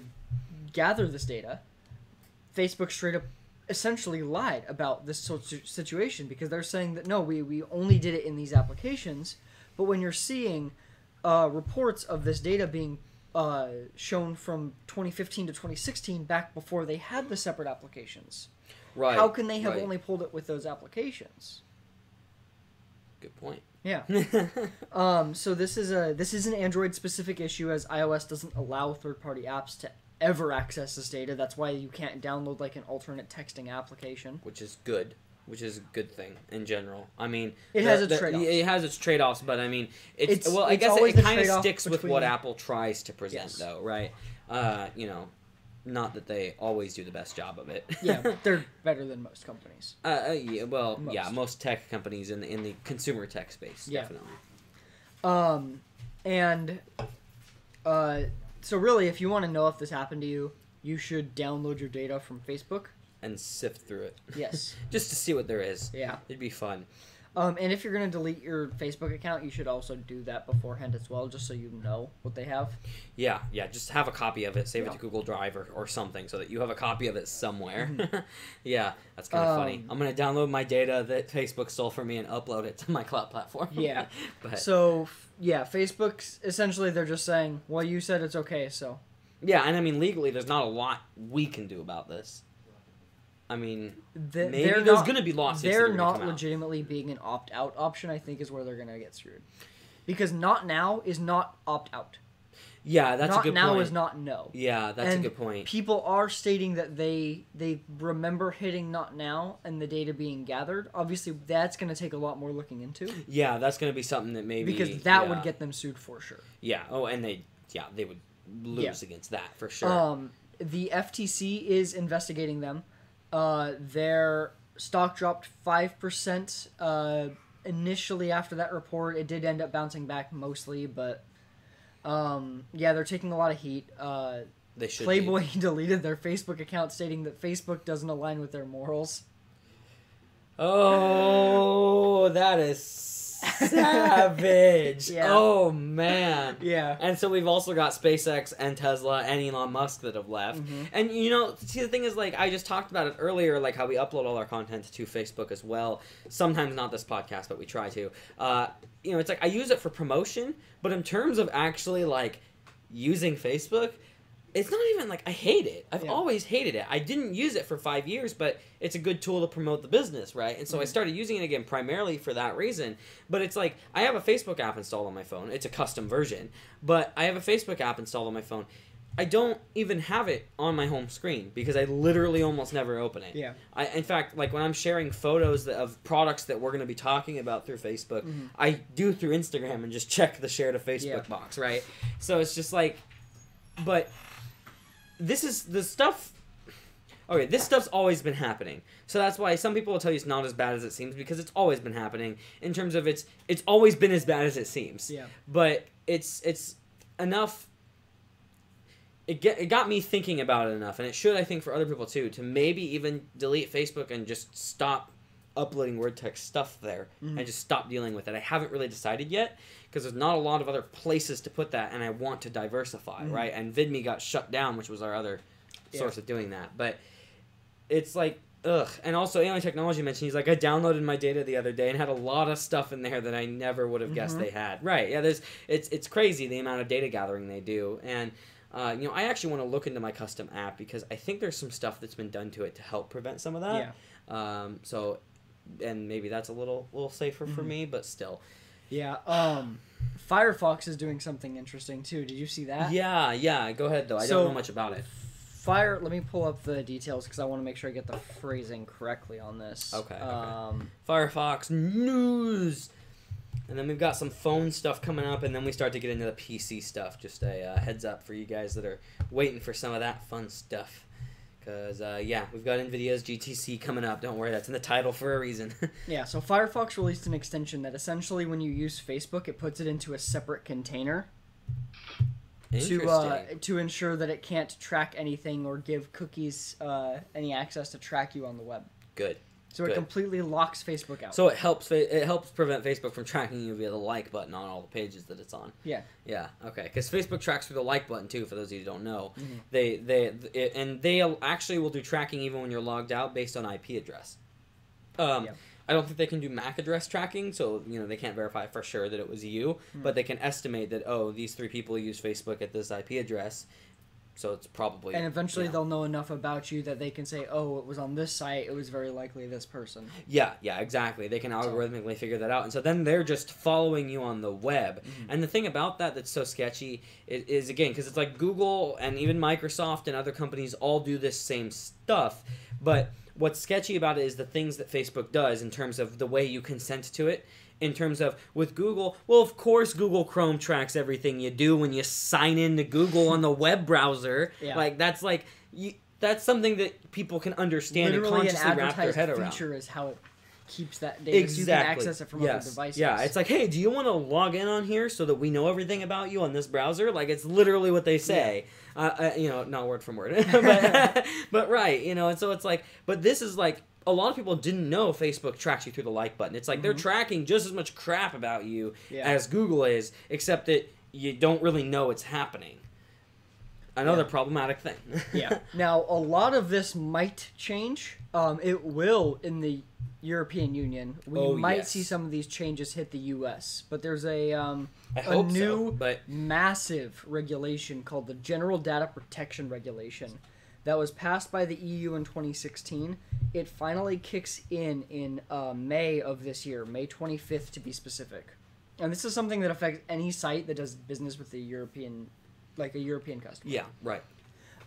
gather this data, Facebook straight up essentially lied about this situation, because they're saying that no, we only did it in these applications, but when you're seeing reports of this data being shown from 2015 to 2016, back before they had the separate applications, how can they have only pulled it with those applications? Good point. Yeah. So this is an Android specific issue, as iOS doesn't allow third-party apps to ever access this data. That's why you can't download like an alternate texting application, which is good, which is a good thing in general. I mean, it has its trade-offs. It has its trade-offs, but I mean, I guess it kind of sticks with what Apple tries to present, though, right? You know, not that they always do the best job of it. Yeah, they're better than most companies. Most tech companies in the consumer tech space, definitely. So really, if you want to know if this happened to you, you should download your data from Facebook and sift through it. Yes. Just to see what there is. Yeah. It'd be fun. And if you're going to delete your Facebook account, you should also do that beforehand as well, just so you know what they have. Yeah. Just have a copy of it, save it to Google Drive or something, so that you have a copy of it somewhere. Yeah, that's kind of funny. I'm going to download my data that Facebook stole from me and upload it to my cloud platform. Yeah. So, Facebook's, essentially, they're just saying, well, you said it's okay, so. Yeah, and I mean, legally, there's not a lot we can do about this. I mean, maybe there's going to be lawsuits. They're not legitimately being an opt-out option, I think, is where they're going to get screwed. Because not now is not opt-out. Yeah, that's a good point. Not now is not no. Yeah, that's a good point. People are stating that they remember hitting not now and the data being gathered. Obviously, that's going to take a lot more looking into. Yeah, that's going to be something that maybe... Because that would get them sued for sure. Yeah, and they would lose against that for sure. The FTC is investigating them. Their stock dropped 5% initially after that report. It did end up bouncing back mostly, but they're taking a lot of heat. They should. Playboy deleted their Facebook account stating that Facebook doesn't align with their morals. Oh, that is savage. Oh, man. Yeah. And so we've also got SpaceX and Tesla and Elon Musk that have left. And, see, the thing is, like, I just talked about it earlier, like how we upload all our content to Facebook as well. Sometimes not this podcast, but we try to. It's like I use it for promotion, but in terms of actually, like, using Facebook, it's not even like I hate it. I've always hated it. I didn't use it for 5 years, but it's a good tool to promote the business, right? And so I started using it again primarily for that reason. But it's like I have a Facebook app installed on my phone. It's a custom version, but I have a Facebook app installed on my phone. I don't even have it on my home screen because I literally almost never open it. Yeah. In fact, like when I'm sharing photos of products that we're going to be talking about through Facebook, I do through Instagram and just check the share to Facebook box, right? So it's just like, but this is the stuff. okay, this stuff's always been happening. So that's why some people will tell you it's not as bad as it seems, because it's always been happening in terms of it's always been as bad as it seems. Yeah. But it's enough. It got me thinking about it enough, and it should, I think, for other people too, to maybe even delete Facebook and just stop uploading WordTech stuff there and just stop dealing with it. I haven't really decided yet, because there's not a lot of other places to put that, and I want to diversify, right? And VidMe got shut down, which was our other source of doing that. But it's like, ugh. And also, Alien Technology mentioned, he's like, I downloaded my data the other day and had a lot of stuff in there that I never would have guessed they had. Right, yeah, it's crazy the amount of data gathering they do. And I actually want to look into my custom app, because I think there's some stuff that's been done to it to help prevent some of that. Yeah. And maybe that's a little safer for me, but still. Yeah. Firefox is doing something interesting too. Did you see that? Yeah. Go ahead though. I don't know much about it. Let me pull up the details, because I want to make sure I get the phrasing correctly on this. Okay. Firefox news. And then we've got some phone stuff coming up, and then we start to get into the PC stuff. Just a heads up for you guys that are waiting for some of that fun stuff. Because, we've got NVIDIA's GTC coming up. Don't worry, that's in the title for a reason. Yeah, so Firefox released an extension that essentially, when you use Facebook, it puts it into a separate container to ensure that it can't track anything or give cookies any access to track you on the web. Good. So it completely locks Facebook out. So it helps prevent Facebook from tracking you via the like button on all the pages that it's on. Yeah. Yeah. Okay. Because Facebook tracks through the like button too. For those of you who don't know, they actually will do tracking even when you're logged out based on IP address. I don't think they can do MAC address tracking, so they can't verify for sure that it was you, but they can estimate that these 3 people use Facebook at this IP address. So it's probably... And eventually they'll know enough about you that they can say, oh, it was on this site, it was very likely this person. Yeah, exactly. They can algorithmically figure that out. And so then they're just following you on the web. And the thing about that that's so sketchy is again, because it's like Google and even Microsoft and other companies all do this same stuff. But what's sketchy about it is the things that Facebook does in terms of the way you consent to it. In terms of, with Google, well, of course Google Chrome tracks everything you do when you sign into Google on the web browser. Yeah. Like, that's something that people can understand and consciously wrap their head around. Literally, an feature is how it keeps that data so you can access it from other devices. Yeah, it's like, hey, do you want to log in on here so that we know everything about you on this browser? Like, it's literally what they say. Yeah. Not word from word. but right, and so it's like, but this is like, a lot of people didn't know Facebook tracks you through the like button. It's like they're tracking just as much crap about you as Google is, except that you don't really know it's happening. Another problematic thing. Yeah. Now, a lot of this might change. It will in the European Union. We might see some of these changes hit the U.S., but there's a new massive regulation called the General Data Protection Regulation that was passed by the EU in 2016. It finally kicks in May of this year, May 25th to be specific. And this is something that affects any site that does business with a European customer. Yeah, right.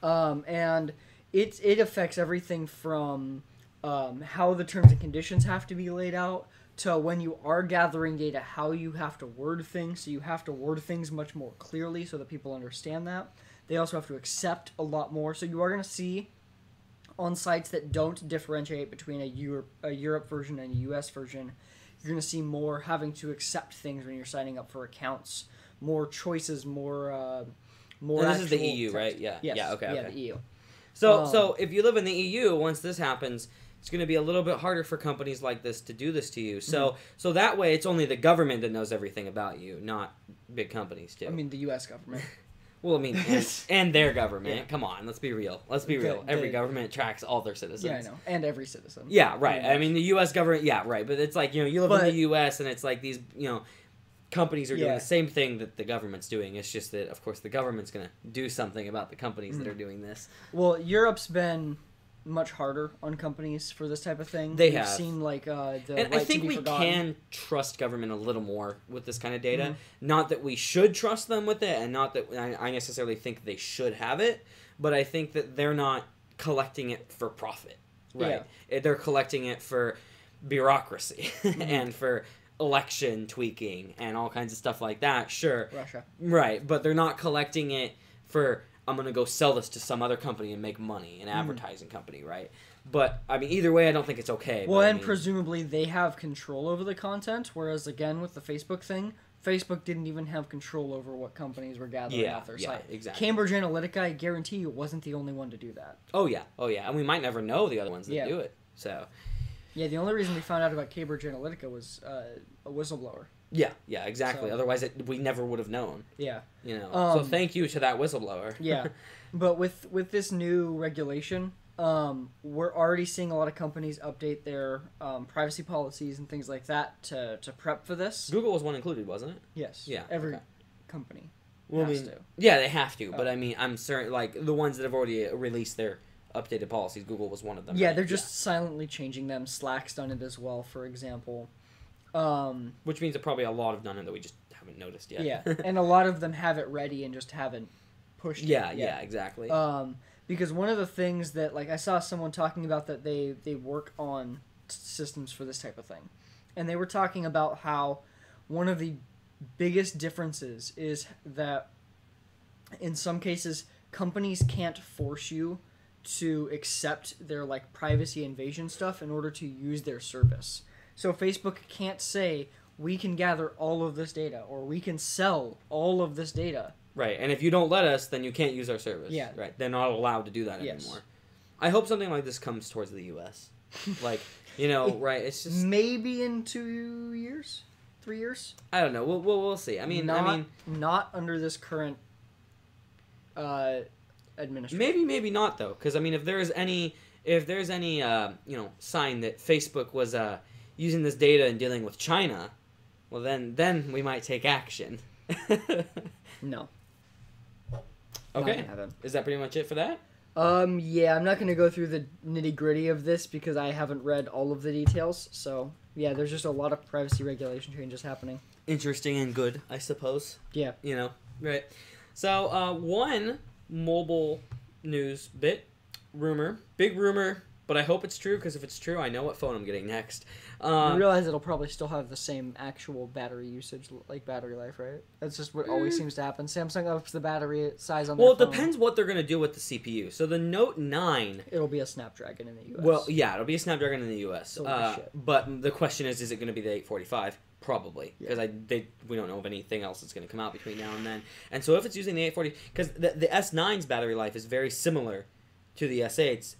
And it affects everything from how the terms and conditions have to be laid out to when you are gathering data, how you have to word things. So you have to word things much more clearly so that people understand that. They also have to accept a lot more. So you are going to see on sites that don't differentiate between a Europe version and a US version, you're going to see more having to accept things when you're signing up for accounts, more choices, more this is the EU, right? Yeah. Yes. Yeah, okay. The EU. So if you live in the EU, once this happens, it's going to be a little bit harder for companies like this to do this to you. So that way, it's only the government that knows everything about you, not big companies too. I mean, the US government. Well, I mean, and their government. Yeah. Come on, let's be real. Every government tracks all their citizens. Yeah, I know. And every citizen. Yeah, right. I mean, the U.S. government, yeah, right. But it's like, you live in the U.S. and it's like these, companies are doing the same thing that the government's doing. It's just that, of course, the government's going to do something about the companies that are doing this. Well, Europe's been much harder on companies for this type of thing. We've seen the and right I think to be we forgotten. can trust government a little more with this kind of data. Not that we should trust them with it, and not that I necessarily think they should have it, but I think that they're not collecting it for profit. Right? Yeah. They're collecting it for bureaucracy and for election tweaking and all kinds of stuff like that. Sure. Russia. Right, but they're not collecting it for I'm going to go sell this to some other company and make money, an advertising company, right? But, I mean, either way, I don't think it's okay. Well, but, and presumably they have control over the content, whereas, again, with the Facebook thing, Facebook didn't even have control over what companies were gathering off their site. Exactly. Cambridge Analytica, I guarantee you, wasn't the only one to do that. Oh, yeah. And we might never know the other ones that do it, so... Yeah, the only reason we found out about Cambridge Analytica was a whistleblower. Yeah, exactly. So, otherwise, we never would have known. Yeah. You know. So thank you to that whistleblower. Yeah, but with this new regulation, we're already seeing a lot of companies update their privacy policies and things like that to prep for this. Google was one included, wasn't it? Yes. Yeah. Every company has to. Yeah, they have to. But I mean, I'm certain, like the ones that have already released their updated policies, Google was one of them. Yeah, right? they're just silently changing them. Slack's done it as well, for example. Which means that probably a lot have done it that we just haven't noticed yet. Yeah, and a lot of them have it ready and just haven't pushed it yet. Yeah, exactly. Because one of the things that, like, I saw someone talking about that they work on systems for this type of thing. And they were talking about how one of the biggest differences is that in some cases, companies can't force you to accept their, like, privacy invasion stuff in order to use their service. So Facebook can't say, we can gather all of this data, or we can sell all of this data. Right, and if you don't let us, then you can't use our service. Yeah. Right, they're not allowed to do that anymore. I hope something like this comes towards the U.S. Like, you know, right, it's just... Maybe in 2 years? 3 years? I don't know, we'll see. I mean... Not under this current administration. Maybe not, though, because, I mean, if there's any you know, sign that Facebook was using this data and dealing with China, well, then we might take action. No. Okay. Is that pretty much it for that? Yeah, I'm not going to go through the nitty-gritty of this because I haven't read all of the details. So, yeah, there's just a lot of privacy regulation changes happening. Interesting and good, I suppose. Yeah. You know, right. So, one mobile news rumor, big rumor, but I hope it's true because if it's true, I know what phone I'm getting next. You realize it'll probably still have the same actual battery usage, like battery life, right? That's just what always seems to happen. Samsung ups the battery size on their phone. Well, it depends what they're going to do with the CPU. So the Note 9... It'll be a Snapdragon in the US. Well, yeah, it'll be a Snapdragon in the US. Shit. But the question is it going to be the 845? Probably. Because we don't know of anything else that's going to come out between now and then. And so if it's using the 840... Because the S9's battery life is very similar to the S8's,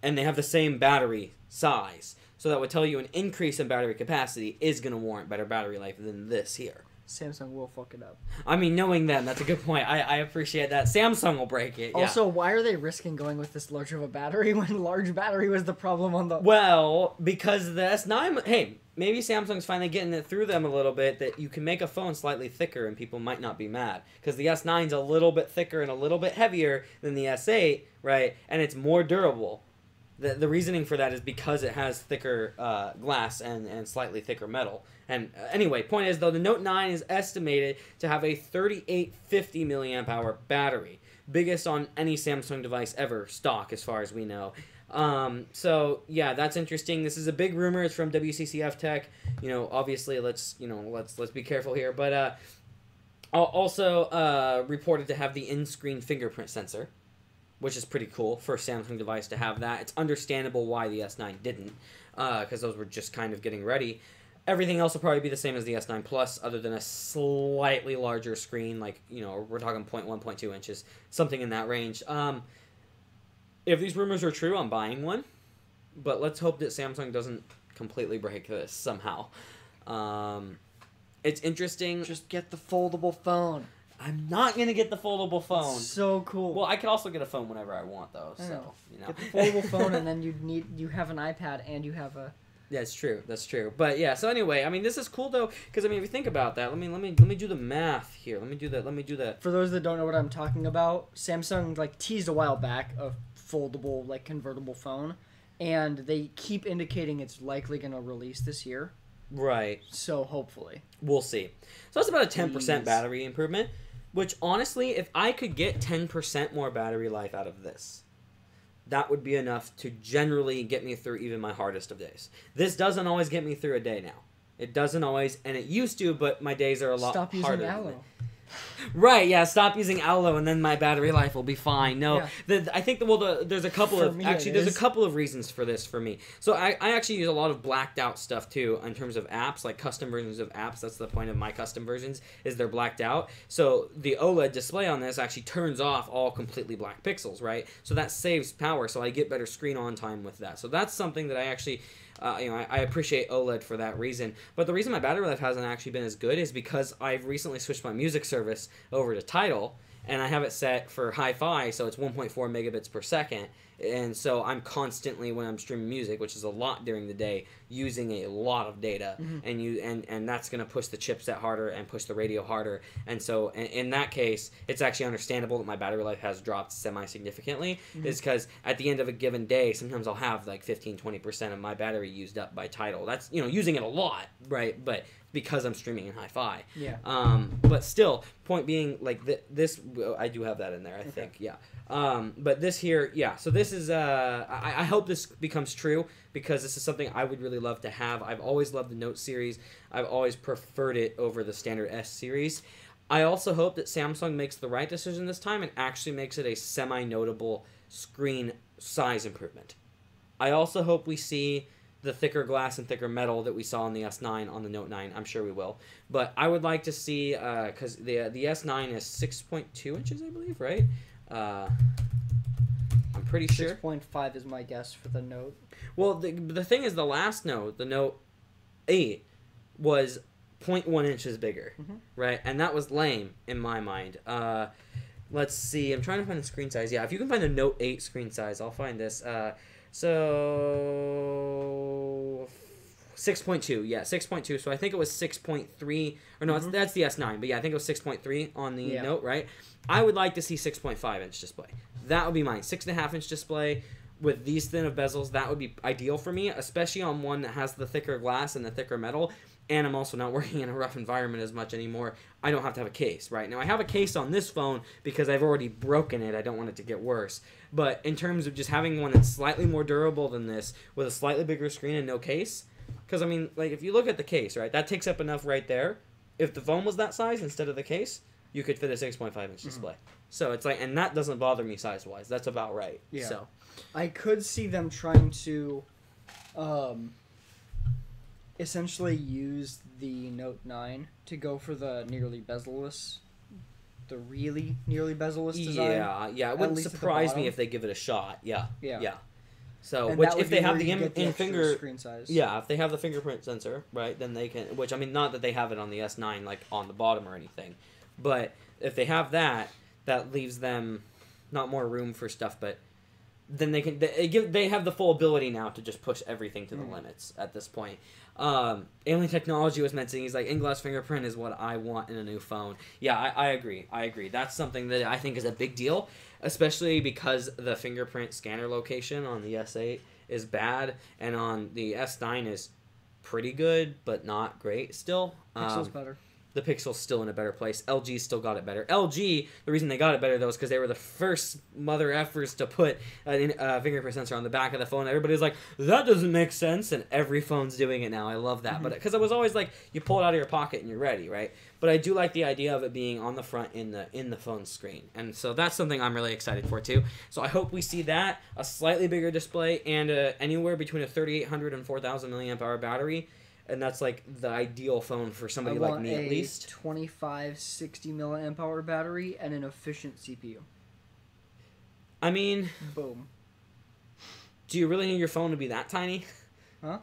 and they have the same battery size. So that would tell you an increase in battery capacity is going to warrant better battery life than this here. Samsung will fuck it up. I mean, knowing them, that's a good point. I appreciate that. Samsung will break it. Yeah. Also, why are they risking going with this large of a battery when large battery was the problem on the... Well, because the S9... Hey, maybe Samsung's finally getting it through them a little bit that you can make a phone slightly thicker and people might not be mad. Because the S9's a little bit thicker and a little bit heavier than the S8, right? And it's more durable. The reasoning for that is because it has thicker glass and slightly thicker metal. And anyway, point is, though, the Note 9 is estimated to have a 3850 milliamp hour battery. Biggest on any Samsung device ever stock, as far as we know. So, yeah, that's interesting. This is a big rumor. It's from WCCF Tech. You know, obviously, let's be careful here. But also reported to have the in-screen fingerprint sensor, which is pretty cool for a Samsung device to have that. It's understandable why the S9 didn't, because those were just kind of getting ready. Everything else will probably be the same as the S9 Plus, other than a slightly larger screen, like, you know, we're talking 0.1, 0.2 inches, something in that range. If these rumors are true, I'm buying one, but let's hope that Samsung doesn't completely break this somehow. It's interesting. Just get the foldable phone. I'm not going to get the foldable phone. It's so cool. Well, I could also get a phone whenever I want, though. So, you know. Get the foldable phone, and then you have an iPad, and you have a... That's true. That's true. But yeah. So anyway, I mean, this is cool though, because I mean, if you think about that, let me do the math here. Let me do that. For those that don't know what I'm talking about, Samsung like teased a while back a foldable like convertible phone, and they keep indicating it's likely going to release this year. Right. So hopefully we'll see. So that's about a 10% battery improvement. Which honestly, if I could get 10% more battery life out of this, that would be enough to generally get me through even my hardest of days. This doesn't always get me through a day now. It doesn't always, and it used to, but my days are a lot harder. Stop using aloe. Right, yeah, stop using aloe and then my battery life will be fine. No, I think, there's a couple there's a couple of reasons for this for me. So I actually use a lot of blacked out stuff too in terms of apps, like custom versions of apps. That's the point of my custom versions, is they're blacked out. So the OLED display on this actually turns off all completely black pixels, right? So that saves power, so I get better screen on time with that. So that's something that I actually... I appreciate OLED for that reason. But the reason my battery life hasn't actually been as good is because I've recently switched my music service over to Tidal, and I have it set for hi-fi, so it's 1.4 megabits per second. And so I'm constantly, when I'm streaming music, which is a lot during the day, using a lot of data, and that's going to push the chipset harder and push the radio harder. And so in that case, it's actually understandable that my battery life has dropped semi-significantly, is because at the end of a given day, sometimes I'll have like 15-20% of my battery used up by Tidal. That's, using it a lot, right? But because I'm streaming in hi-fi. Yeah. But still, point being, like, this, I do have that in there, I think, yeah. But this here, yeah, so this is, I hope this becomes true, because this is something I would really love to have. I've always loved the Note series. I've always preferred it over the standard S series. I also hope that Samsung makes the right decision this time and actually makes it a semi-notable screen size improvement. I also hope we see the thicker glass and thicker metal that we saw on the S9 on the Note 9. I'm sure we will. But I would like to see, because the S9 is 6.2 inches, I believe, right? I'm pretty sure. 6.5 is my guess for the Note. Well, the thing is, the last Note, the Note 8, was 0.1 inches bigger, right? And that was lame in my mind. Let's see. I'm trying to find the screen size. Yeah, if you can find the Note 8 screen size, I'll find this. So 6.2, yeah, 6.2. So I think it was 6.3, or no, that's the S9, but yeah, I think it was 6.3 on the Note, right? I would like to see 6.5 inch display. That would be mine. 6.5 inch display with these thin of bezels. That would be ideal for me, especially on one that has the thicker glass and the thicker metal. And I'm also not working in a rough environment as much anymore. I don't have to have a case, right? Now, I have a case on this phone because I've already broken it. I don't want it to get worse. But in terms of just having one that's slightly more durable than this, with a slightly bigger screen and no case, because, I mean, like, if you look at the case, right, that takes up enough right there. If the phone was that size instead of the case, you could fit a 6.5 inch display. So it's like, and that doesn't bother me size-wise. That's about right. Yeah. So I could see them trying to essentially use the Note 9 to go for the nearly bezel-less, the really nearly bezel-less design. Yeah. It wouldn't surprise me if they give it a shot. Yeah. So, and which if they have the finger screen size. Yeah, if they have the fingerprint sensor, right, then they can. Which, I mean, not that they have it on the S9 like on the bottom or anything, but if they have that, that leaves them not more room for stuff, but then they can. They have the full ability now to just push everything to the limits at this point. Alien Technology was mentioning, he's like, in-glass fingerprint is what I want in a new phone. Yeah, I agree. That's something that I think is a big deal, especially because the fingerprint scanner location on the S8 is bad, and on the S9 is pretty good, but not great still. Pixel's better. The Pixel's still in a better place. LG still got it better. LG, the reason they got it better, though, is because they were the first mother effers to put a fingerprint sensor on the back of the phone. Everybody was like, that doesn't make sense, and every phone's doing it now. I love that. But because it was always like, you pull it out of your pocket and you're ready, right? But I do like the idea of it being on the front in the phone screen. And so that's something I'm really excited for, too. So I hope we see that, a slightly bigger display, and anywhere between a 3,800 and 4,000 milliamp hour battery. And that's like the ideal phone for somebody like me, at least. 2560 milliamp hour battery and an efficient CPU. I mean, boom. Do you really need your phone to be that tiny? Huh?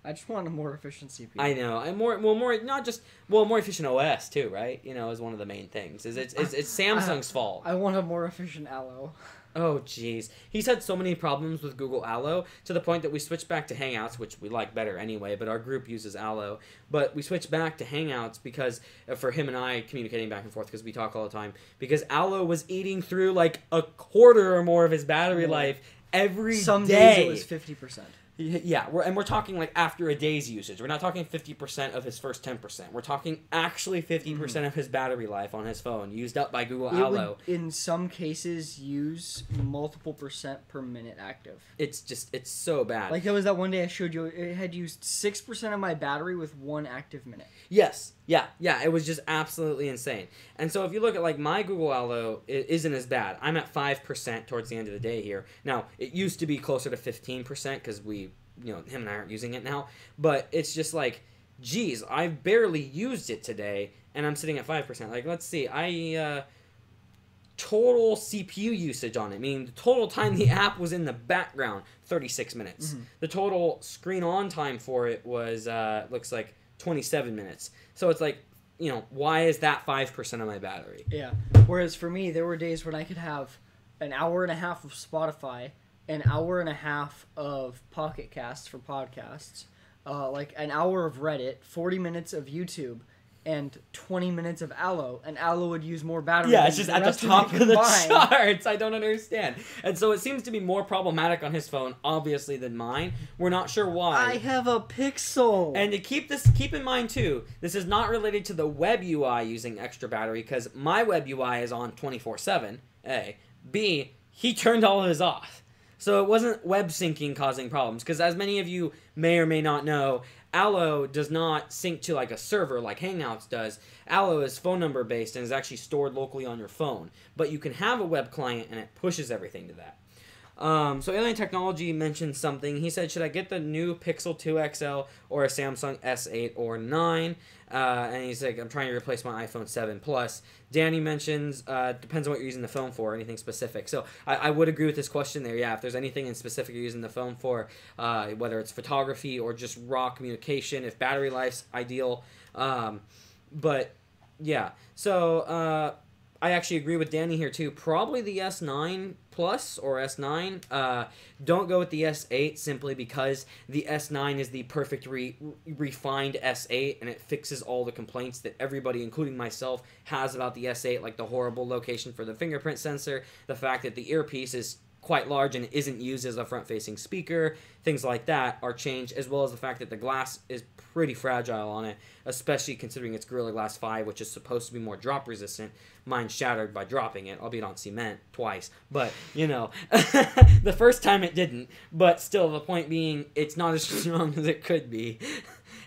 I just want a more efficient CPU. I know. More efficient OS too, right? Is one of the main things. It's Samsung's fault. I want a more efficient Allo. Oh, jeez. He's had so many problems with Google Allo to the point that we switched back to Hangouts, which we like better anyway, but our group uses Allo. But we switched back to Hangouts because, for him and I communicating back and forth, because we talk all the time, because Allo was eating through like a quarter or more of his battery life every day. Some days it was 50%. Yeah, we're talking like after a day's usage. We're not talking 50% of his first 10%. We're talking actually 50% of his battery life on his phone used up by Google Allo. Would, in some cases, use multiple % per minute active. It's so bad. Like there was that one day I showed you, it had used 6% of my battery with 1 active minute. Yes. Yeah, it was just absolutely insane. And so if you look at like my Google Allo, it isn't as bad. I'm at 5% towards the end of the day here. Now, it used to be closer to 15% because him and I aren't using it now. But it's just like, geez, I've barely used it today, and I'm sitting at 5%. Like, let's see, total CPU usage on it, meaning the total time the app was in the background, 36 minutes. The total screen on time for it was, looks like 27 minutes. So it's like, why is that 5% of my battery? Yeah. Whereas for me, there were days when I could have an hour and a half of Spotify, an hour and a half of Pocket Casts for podcasts, like an hour of Reddit, 40 minutes of YouTube, and 20 minutes of Allo, and Allo would use more battery. Yeah, it's just at the top of the charts. I don't understand. And so it seems to be more problematic on his phone, obviously, than mine. We're not sure why. I have a Pixel. And to keep in mind, too, this is not related to the web UI using extra battery, because my web UI is on 24/7, A. B, he turned all of his off. So it wasn't web syncing causing problems, because as many of you may or may not know, Allo does not sync to like a server like Hangouts does. Allo is phone number based and is actually stored locally on your phone. But you can have a web client and it pushes everything to that. So Alien Technology mentioned something. He said, should I get the new Pixel 2 XL or a Samsung S8 or 9? And he's like, I'm trying to replace my iPhone 7 Plus. Danny mentions, depends on what you're using the phone for, anything specific. So I would agree with this question there. Yeah, if there's anything in specific you're using the phone for, whether it's photography or just raw communication, if battery life's ideal. But yeah, so I actually agree with Danny here too. Probably the S9 Plus or S9. Don't go with the S8 simply because the S9 is the perfect refined S8 and it fixes all the complaints that everybody, including myself, has about the S8, like the horrible location for the fingerprint sensor, the fact that the earpiece is quite large and isn't used as a front-facing speaker, things like that are changed, as well as the fact that the glass is pretty fragile on it, especially considering it's Gorilla Glass 5, which is supposed to be more drop-resistant. Mine shattered by dropping it, albeit on cement twice, but, the first time it didn't, but still, the point being, it's not as strong as it could be.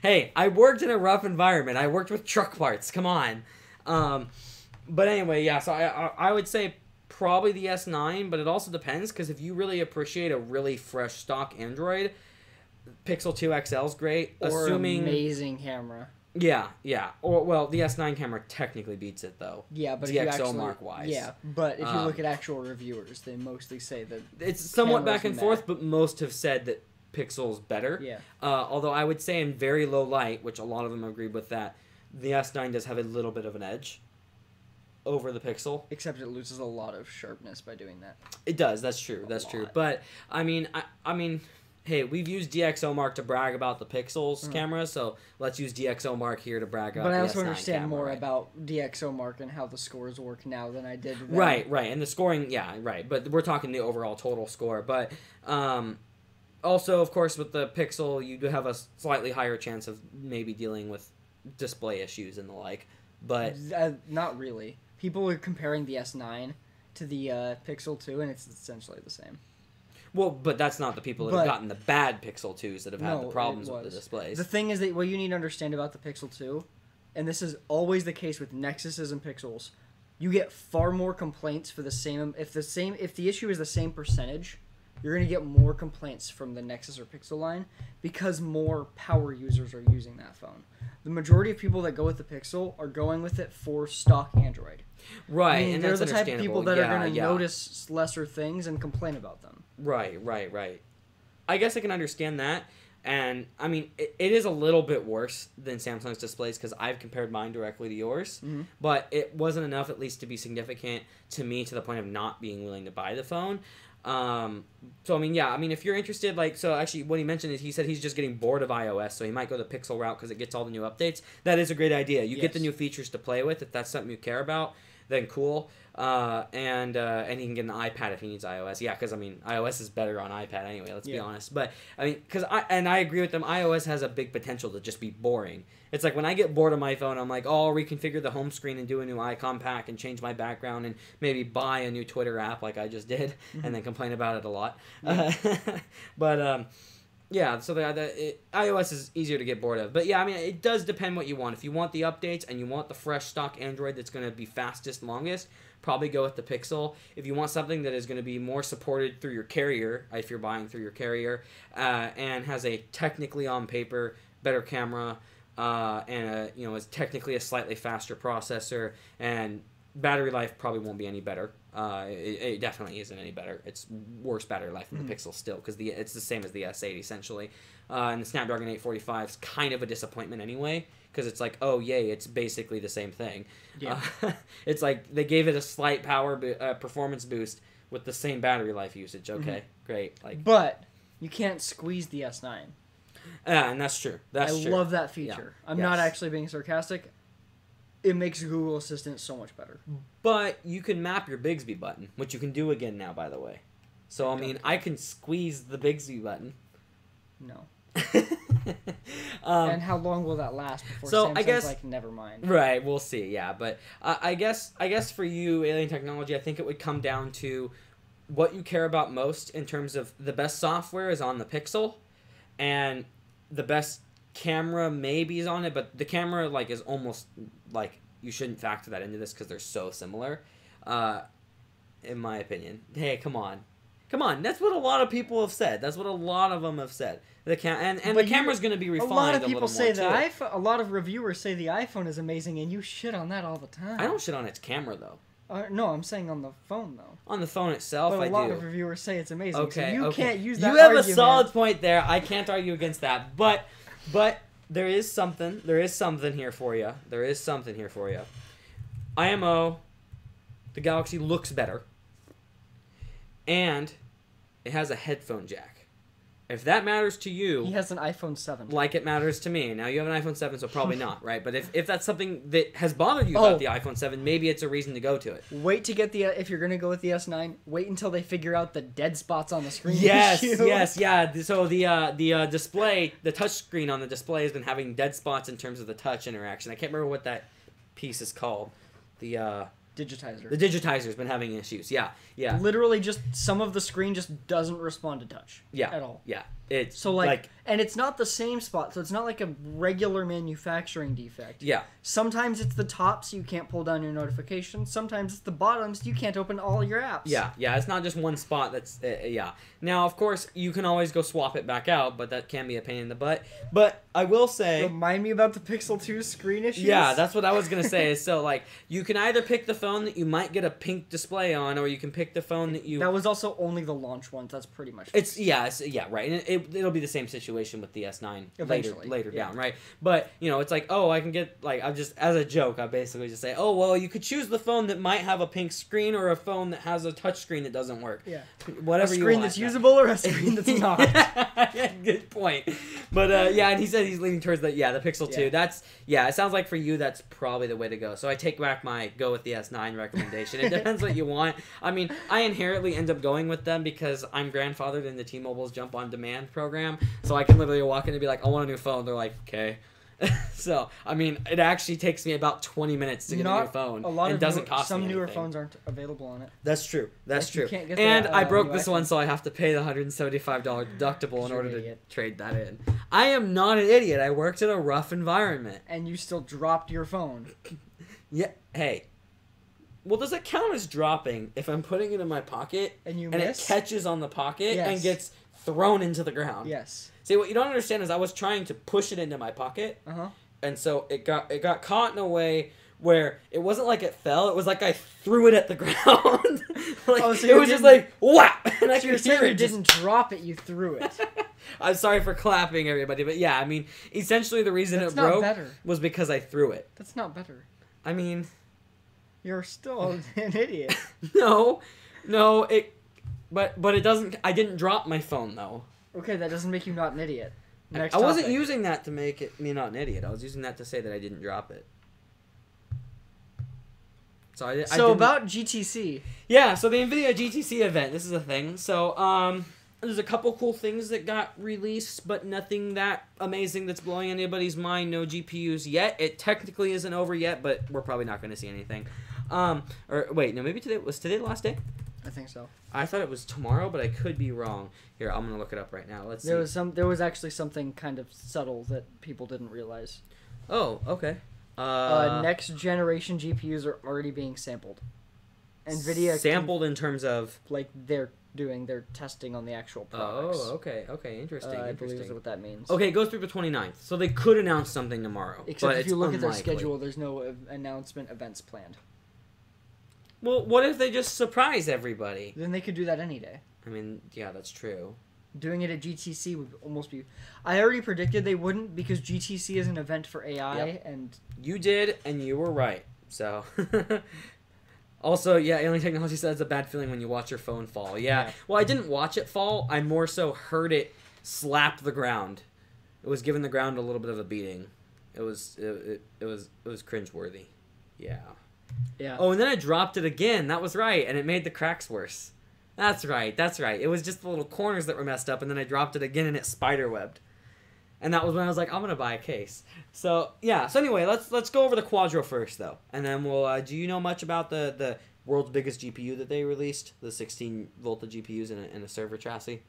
Hey, I worked in a rough environment. I worked with truck parts, come on. But anyway, yeah, so I would say probably the S9, but it also depends, because if you really appreciate a really fresh stock Android, Pixel 2 XL is great. Or amazing camera. Yeah. Or, well, the S9 camera technically beats it, though. Yeah, but DxO Mark-wise. Yeah, but if you look at actual reviewers, they mostly say that it's somewhat back and forth, but most have said that Pixel's better. Yeah. Although I would say in very low light, which a lot of them agreed with that, the S9 does have a little bit of an edge over the Pixel. Except it loses a lot of sharpness by doing that. It does. That's true. That's true. But I mean, hey, we've used DxO Mark to brag about the Pixel's camera, so let's use DxO Mark here to brag about the S9 camera. But I also understand more about DxO Mark and how the scores work now than I did then. Right. And the scoring, yeah, right. But we're talking the overall total score. But also, of course, with the Pixel, you do have a slightly higher chance of maybe dealing with display issues and the like. But not really. People are comparing the S9 to the Pixel 2, and it's essentially the same. Well, but that's not the people that have gotten the bad Pixel 2s that have had the problems with the displays. The thing is that what you need to understand about the Pixel 2, and this is always the case with Nexuses and Pixels, you get far more complaints for the same. If the issue is the same percentage, you're going to get more complaints from the Nexus or Pixel line because more power users are using that phone. The majority of people that go with the Pixel are going with it for stock Android. Right, I mean, and they're that's the type of people that are going to yeah. notice lesser things and complain about them. Right. I guess I can understand that. And, I mean, it is a little bit worse than Samsung's displays because I've compared mine directly to yours. Mm-hmm. But it wasn't enough, at least, to be significant to me to the point of not being willing to buy the phone. So, I mean, yeah. I mean, if you're interested, so actually what he mentioned is he said he's just getting bored of iOS, so he might go the Pixel route because it gets all the new updates. That is a great idea. You get the new features to play with. If that's something you care about, then cool. And he can get an iPad if he needs iOS. Yeah, because I mean, iOS is better on iPad anyway. Let's be honest. But I mean, I agree with them. iOS has a big potential to just be boring. It's like when I get bored of my phone, I'm like, oh, I'll reconfigure the home screen and do a new icon pack and change my background and maybe buy a new Twitter app like I just did, and then complain about it a lot. But yeah, so iOS is easier to get bored of. But yeah, I mean, it does depend what you want. If you want the updates and you want the fresh stock Android that's going to be fastest, longest, probably go with the Pixel. If you want something that is going to be more supported through your carrier, if you're buying through your carrier, and has a technically on paper better camera, and is technically a slightly faster processor, and battery life probably won't be any better. It definitely isn't any better. It's worse battery life than the Pixel still, because it's the same as the S8 essentially. And the Snapdragon 845 is kind of a disappointment anyway, because it's like, oh yay, it's basically the same thing. Yeah. It's like they gave it a slight performance boost with the same battery life usage. Okay, great. But you can't squeeze the S9. And that's true. I love that feature. Yeah. I'm not actually being sarcastic. It makes Google Assistant so much better. But you can map your Bixby button, which you can do again now, by the way. So, I mean, I can squeeze the Bixby button. No. And how long will that last before Samsung's like, never mind? Right, we'll see, yeah. But I guess for you, Alien Technology, I think it would come down to what you care about most in terms of the best software is on the Pixel, and the best camera maybe is on it, but the camera is almost you shouldn't factor that into this because they're so similar, in my opinion. Hey, come on, that's what a lot of people have said. That's what a lot of them have said. The camera's going to be refined. A lot of people say the iPhone. A lot of reviewers say the iPhone is amazing, and you shit on that all the time. I don't shit on its camera though. No, I'm saying on the phone though. On the phone itself, but a lot of reviewers say it's amazing. Okay, so you can't use that. You have a solid point there. I can't argue against that, but there is something here for you. IMO, the Galaxy looks better, and it has a headphone jack. If that matters to you... He has an iPhone 7. Like it matters to me. Now, you have an iPhone 7, so probably not, right? But if that's something that has bothered you about the iPhone 7, maybe it's a reason to go to it. Wait to get if you're going to go with the S9, wait until they figure out the dead spots on the screen. Yeah. So the display, the touch screen on the display has been having dead spots in terms of the touch interaction. I can't remember what that piece is called. The digitizer. The digitizer's been having issues. Yeah. Literally, just some of the screen just doesn't respond to touch. Yeah. At all. Yeah. It's so and it's not the same spot, so it's not like a regular manufacturing defect. Yeah. Sometimes it's the top, so you can't pull down your notifications. Sometimes it's the bottom, so you can't open all your apps. Yeah. It's not just one spot. That's Now, of course, you can always go swap it back out, but that can be a pain in the butt. But I will say, remind me about the Pixel 2 screen issues. Yeah, that's what I was gonna say. So you can either pick the phone that you might get a pink display on, or you can pick the phone that you. That was also only the launch ones. That's pretty much. It's right, and it'll be the same situation with the S9 later down, right? But it's like, oh, I can get I'm just as a joke, I basically just say, oh well, you could choose the phone that might have a pink screen or a phone that has a touch screen that doesn't work. Yeah, whatever you want. A screen that's usable or a screen that's not. Good point. But and he said he's leaning towards the Pixel 2. That's it sounds like for you that's probably the way to go. So I take back my go with the S9 recommendation. It depends what you want. I mean, I inherently end up going with them because I'm grandfathered in the T-Mobile's Jump on Demand program, so I can literally walk in and be like, I want a new phone. They're like, okay. So, I mean, it actually takes me about 20 minutes to get a new phone. It doesn't cost me anything. Some newer phones aren't available on it. That's true. And I broke this one, so I have to pay the $175 deductible in order to trade that in. I am not an idiot. I worked in a rough environment. And you still dropped your phone. Yeah. Hey. Well, does it count as dropping if I'm putting it in my pocket and it catches on the pocket and gets thrown into the ground? Yes. See, what you don't understand is I was trying to push it into my pocket, and so it got caught in a way where it wasn't like it fell. It was like I threw it at the ground. So it was just like whap, and I could hear it. You didn't drop it; you threw it. I'm sorry for clapping, everybody, but yeah, I mean, essentially the reason it broke was because I threw it. That's not better. I mean, you're still an idiot. No, but it doesn't. I didn't drop my phone though. Okay, that doesn't make you not an idiot. I wasn't using that to make me not an idiot. I was using that to say that I didn't drop it. So I about GTC. Yeah, so the NVIDIA GTC event, this is a thing. So there's a couple cool things that got released, but nothing that amazing that's blowing anybody's mind. No GPUs yet. It technically isn't over yet, but we're probably not going to see anything. Or wait, no, maybe today the last day? I think so. I thought it was tomorrow, but I could be wrong. Here, I'm going to look it up right now. Let's see. There was actually something kind of subtle that people didn't realize. Oh, okay. Next generation GPUs are already being sampled. NVIDIA sampled in terms of like they're doing their testing on the actual products. Oh, okay, interesting. I believe is what that means. Okay, it goes through the 29th, so they could announce something tomorrow. Except if you look at their schedule, there's no announcement events planned. Well, what if they just surprise everybody? Then they could do that any day. I mean, yeah, that's true. Doing it at GTC would almost be... I already predicted they wouldn't because GTC is an event for AI, and... You did, and you were right, so... Also, yeah, Alien Technology says it's a bad feeling when you watch your phone fall. Yeah. Well, I didn't watch it fall. I more so heard it slap the ground. It was giving the ground a little bit of a beating. It was cringeworthy. Yeah. Yeah. Oh, and then I dropped it again. That was right, and it made the cracks worse. That's right. It was just the little corners that were messed up, and then I dropped it again, and it spiderwebbed. And that was when I was like, I'm gonna buy a case. So yeah. So anyway, let's go over the Quadro first, though, and then we'll. Do you know much about the world's biggest GPU that they released? The 16 Volta GPUs in a server chassis.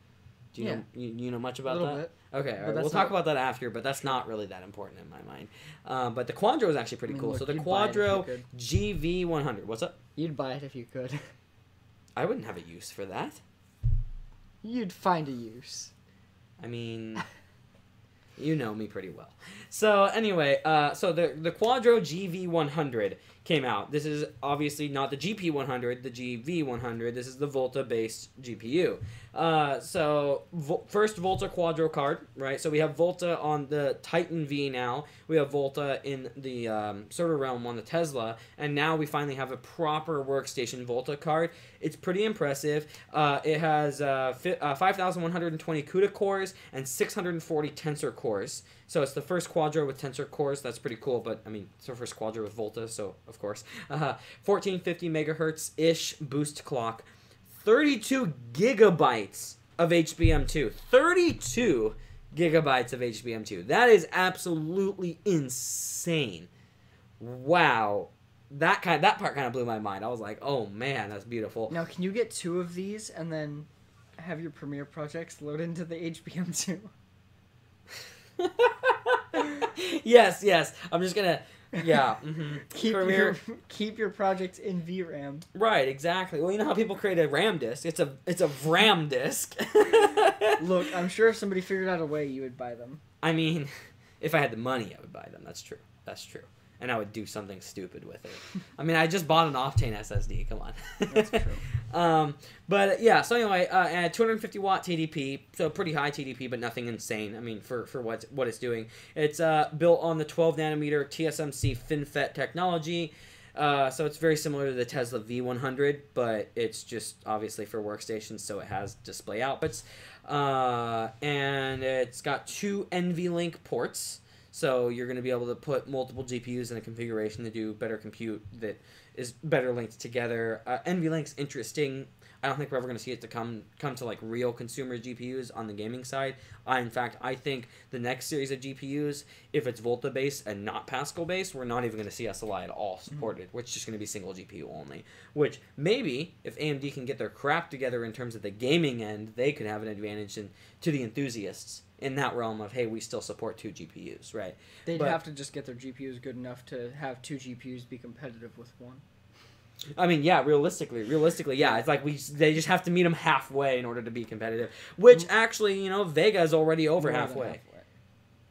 Do you know you know much about that? Bit. Okay, all right. We'll talk about that after, but that's not really that important in my mind. But the Quadro is actually pretty cool. Look, so the Quadro GV100. What's up? You'd buy it if you could. I wouldn't have a use for that. You'd find a use. I mean, you know me pretty well. So anyway, so the Quadro GV100 came out. This is obviously not the GP100, the GV100. This is the Volta-based GPU. First Volta Quadro card, right? So we have Volta on the Titan V now. We have Volta in the server realm on the Tesla. And now we finally have a proper workstation Volta card. It's pretty impressive. It has 5,120 CUDA cores and 640 Tensor cores. So it's the first Quadro with Tensor cores. That's pretty cool, but I mean, it's the first Quadro with Volta, so of course. 1450 megahertz-ish boost clock. 32 gigabytes of HBM2. 32 gigabytes of HBM2. That is absolutely insane. Wow. That part kind of blew my mind. I was like, oh man, that's beautiful. Now, can you get 2 of these and then have your Premiere projects load into the HBM2? Yes. I'm just gonna, yeah. Mm-hmm. Keep your projects in VRAM. Right, exactly. Well, you know how people create a RAM disk? It's a VRAM disk. Look, I'm sure if somebody figured out a way, you would buy them. I mean, if I had the money, I would buy them. That's true. And I would do something stupid with it. I mean, I just bought an Optane SSD. Come on. That's true. But yeah, so anyway, 250 watt TDP, so pretty high TDP, but nothing insane. I mean, for what it's doing. It's built on the 12 nanometer TSMC FinFET technology. So it's very similar to the Tesla V100, but it's just obviously for workstations, so it has display outputs. And it's got 2 NVLink ports. So you're going to be able to put multiple GPUs in a configuration to do better compute that is better linked together. NVLink's interesting. I don't think we're ever going to see it to come to like real consumer GPUs on the gaming side. In fact, I think the next series of GPUs, if it's Volta based and not Pascal based, we're not even going to see SLI at all supported. Which is just going to be single GPU only. Which maybe if AMD can get their crap together in terms of the gaming end, they could have an advantage to the enthusiasts in that realm of, hey, we still support 2 GPUs, right? They'd have to just get their GPUs good enough to have 2 GPUs be competitive with 1. I mean, yeah, realistically, yeah. It's like they just have to meet them halfway in order to be competitive. Which actually, you know, Vega is already over halfway.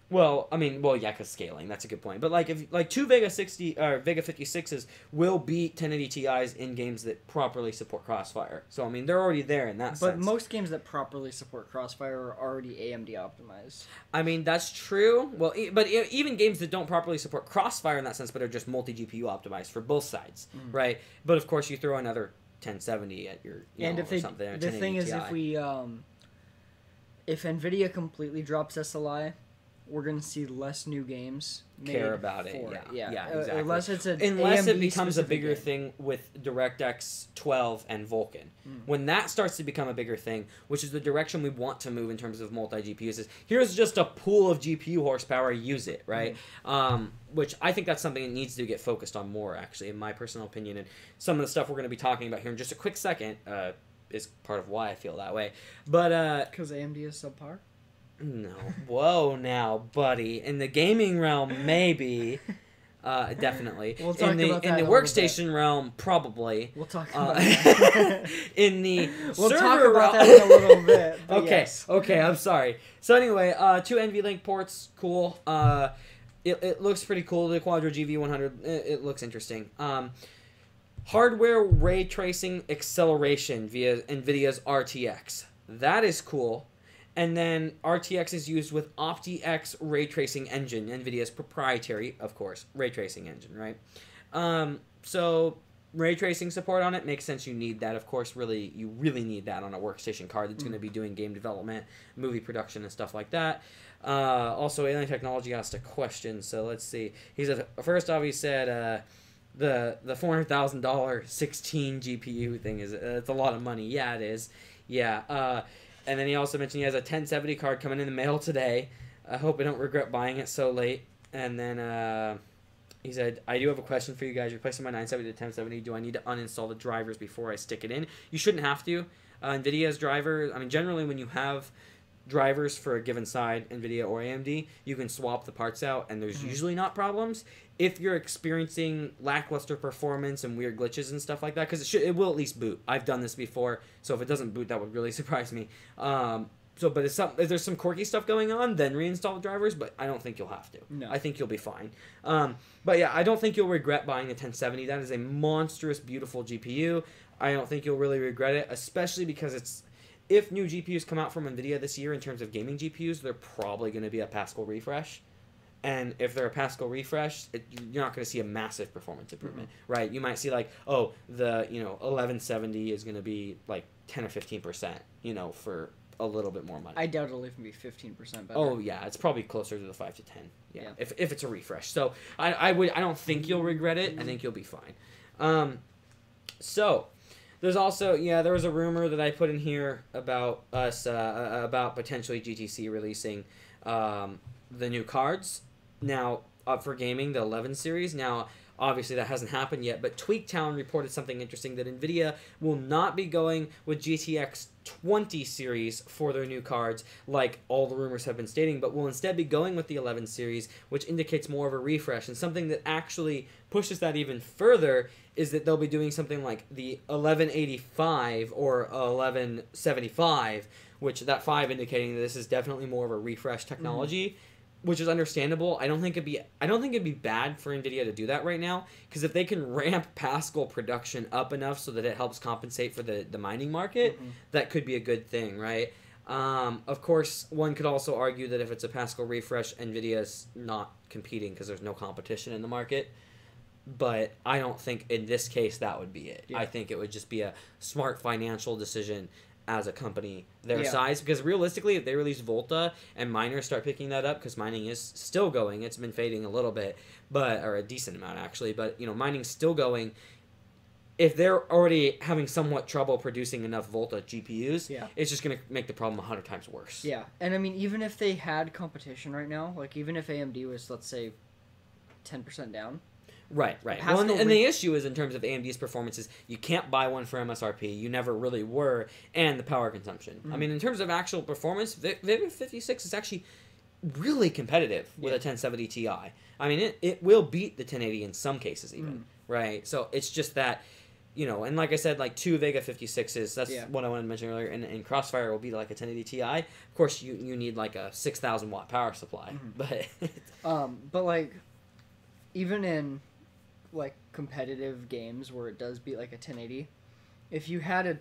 Well, I mean, yeah, because scaling. That's a good point. But if 2 Vega 60 or Vega 56s will beat 1080 Ti's in games that properly support Crossfire. So I mean, they're already there in that sense. But most games that properly support Crossfire are already AMD optimized. I mean, that's true. Well, but even games that don't properly support Crossfire in that sense, but are just multi GPU optimized for both sides, right? But of course, you throw another 1070 at your something. The thing is, if NVIDIA completely drops SLI. we're going to see less new games care about it. Yeah, exactly. Unless it's unless AMD it becomes a bigger game. thing with DirectX 12 and Vulkan. When that starts to become a bigger thing, which is the direction we want to move in terms of multi-GPUs, is here's just a pool of GPU horsepower, use it, right? Which I think that's something that needs to get focused on more, actually, in my personal opinion. And some of the stuff we're going to be talking about here in just a quick second is part of why I feel that way. But because AMD is subpar? No. Whoa now, buddy. In the gaming realm, maybe. Definitely. We'll talk about that in the workstation realm, probably. We'll talk about that. In the we'll server talk about realm. that in a little bit. Okay. Yes. Okay, I'm sorry. So anyway, 2 NVLink ports, cool. It looks pretty cool. The Quadro GV100, it looks interesting. Hardware ray tracing acceleration via NVIDIA's RTX. That is cool. And then RTX is used with OptiX ray tracing engine, NVIDIA's proprietary, of course, ray tracing engine, right? So ray tracing support on it makes sense. You need that, of course. You really need that on a workstation card that's going to be doing game development, movie production, and stuff like that. Also, Alien Technology asked a question, so let's see. He said, first off, he said the $400,000 16 GPU thing it's a lot of money. Yeah, it is. Yeah. And then he also mentioned he has a 1070 card coming in the mail today. I hope I don't regret buying it so late. And then he said, I do have a question for you guys. Replacing my 970 to 1070, do I need to uninstall the drivers before I stick it in? You shouldn't have to. NVIDIA's drivers, I mean, generally when you have drivers for a given side, NVIDIA or AMD, you can swap the parts out, and there's usually not problems. If you're experiencing lackluster performance and weird glitches and stuff like that, because it will at least boot. I've done this before, so if it doesn't boot, that would really surprise me. But if there's some quirky stuff going on, then reinstall the drivers, but I don't think you'll have to. No. I think you'll be fine. But yeah, I don't think you'll regret buying a 1070. That is a monstrous, beautiful GPU. I don't think you'll really regret it, especially because if new GPUs come out from NVIDIA this year in terms of gaming GPUs, they're probably going to be a Pascal refresh. And if they're a Pascal refresh, you're not going to see a massive performance improvement, right? You might see the 1170 is going to be like 10 or 15%, for a little bit more money. I doubt it'll even be 15% better. Oh yeah, it's probably closer to the 5 to 10. Yeah. If it's a refresh. So I don't think you'll regret it. I think you'll be fine. So there's also there was a rumor that I put in here about us about potentially GTC releasing the new cards. Now, up for gaming, the 11 series. Now, obviously that hasn't happened yet, but TweakTown reported something interesting, that NVIDIA will not be going with GTX 20 series for their new cards, like all the rumors have been stating, but will instead be going with the 11 series, which indicates more of a refresh. And something that actually pushes that even further is that they'll be doing something like the 1185 or 1175, which that 5 indicating that this is definitely more of a refresh technology. Which is understandable. I don't think it'd be bad for NVIDIA to do that right now, because if they can ramp Pascal production up enough so that it helps compensate for the mining market, that could be a good thing, right? Of course, one could also argue that if it's a Pascal refresh, NVIDIA's not competing because there's no competition in the market. But I don't think in this case that would be it. Yeah. I think it would just be a smart financial decision as a company their size, because realistically if they release Volta and miners start picking that up, because mining is still going, it's been fading a little bit, or a decent amount actually, but mining's still going. If they're already having somewhat trouble producing enough Volta GPUs, it's just going to make the problem 100 times worse. Yeah, and I mean, even if they had competition right now, like even if AMD was, let's say, 10% down. Right. Well, and the issue is in terms of AMD's performances, you can't buy one for MSRP. You never really were, and the power consumption. I mean, in terms of actual performance, Vivid 56 is actually really competitive with a 1070 Ti. I mean, it will beat the 1080 in some cases even, right? So it's just that, and like I said, like 2 Vega 56s, that's what I wanted to mention earlier, and Crossfire will be like a 1080 Ti. Of course, you need like a 6,000 watt power supply, but like, even in like competitive games where it does beat like a 1080, if you had a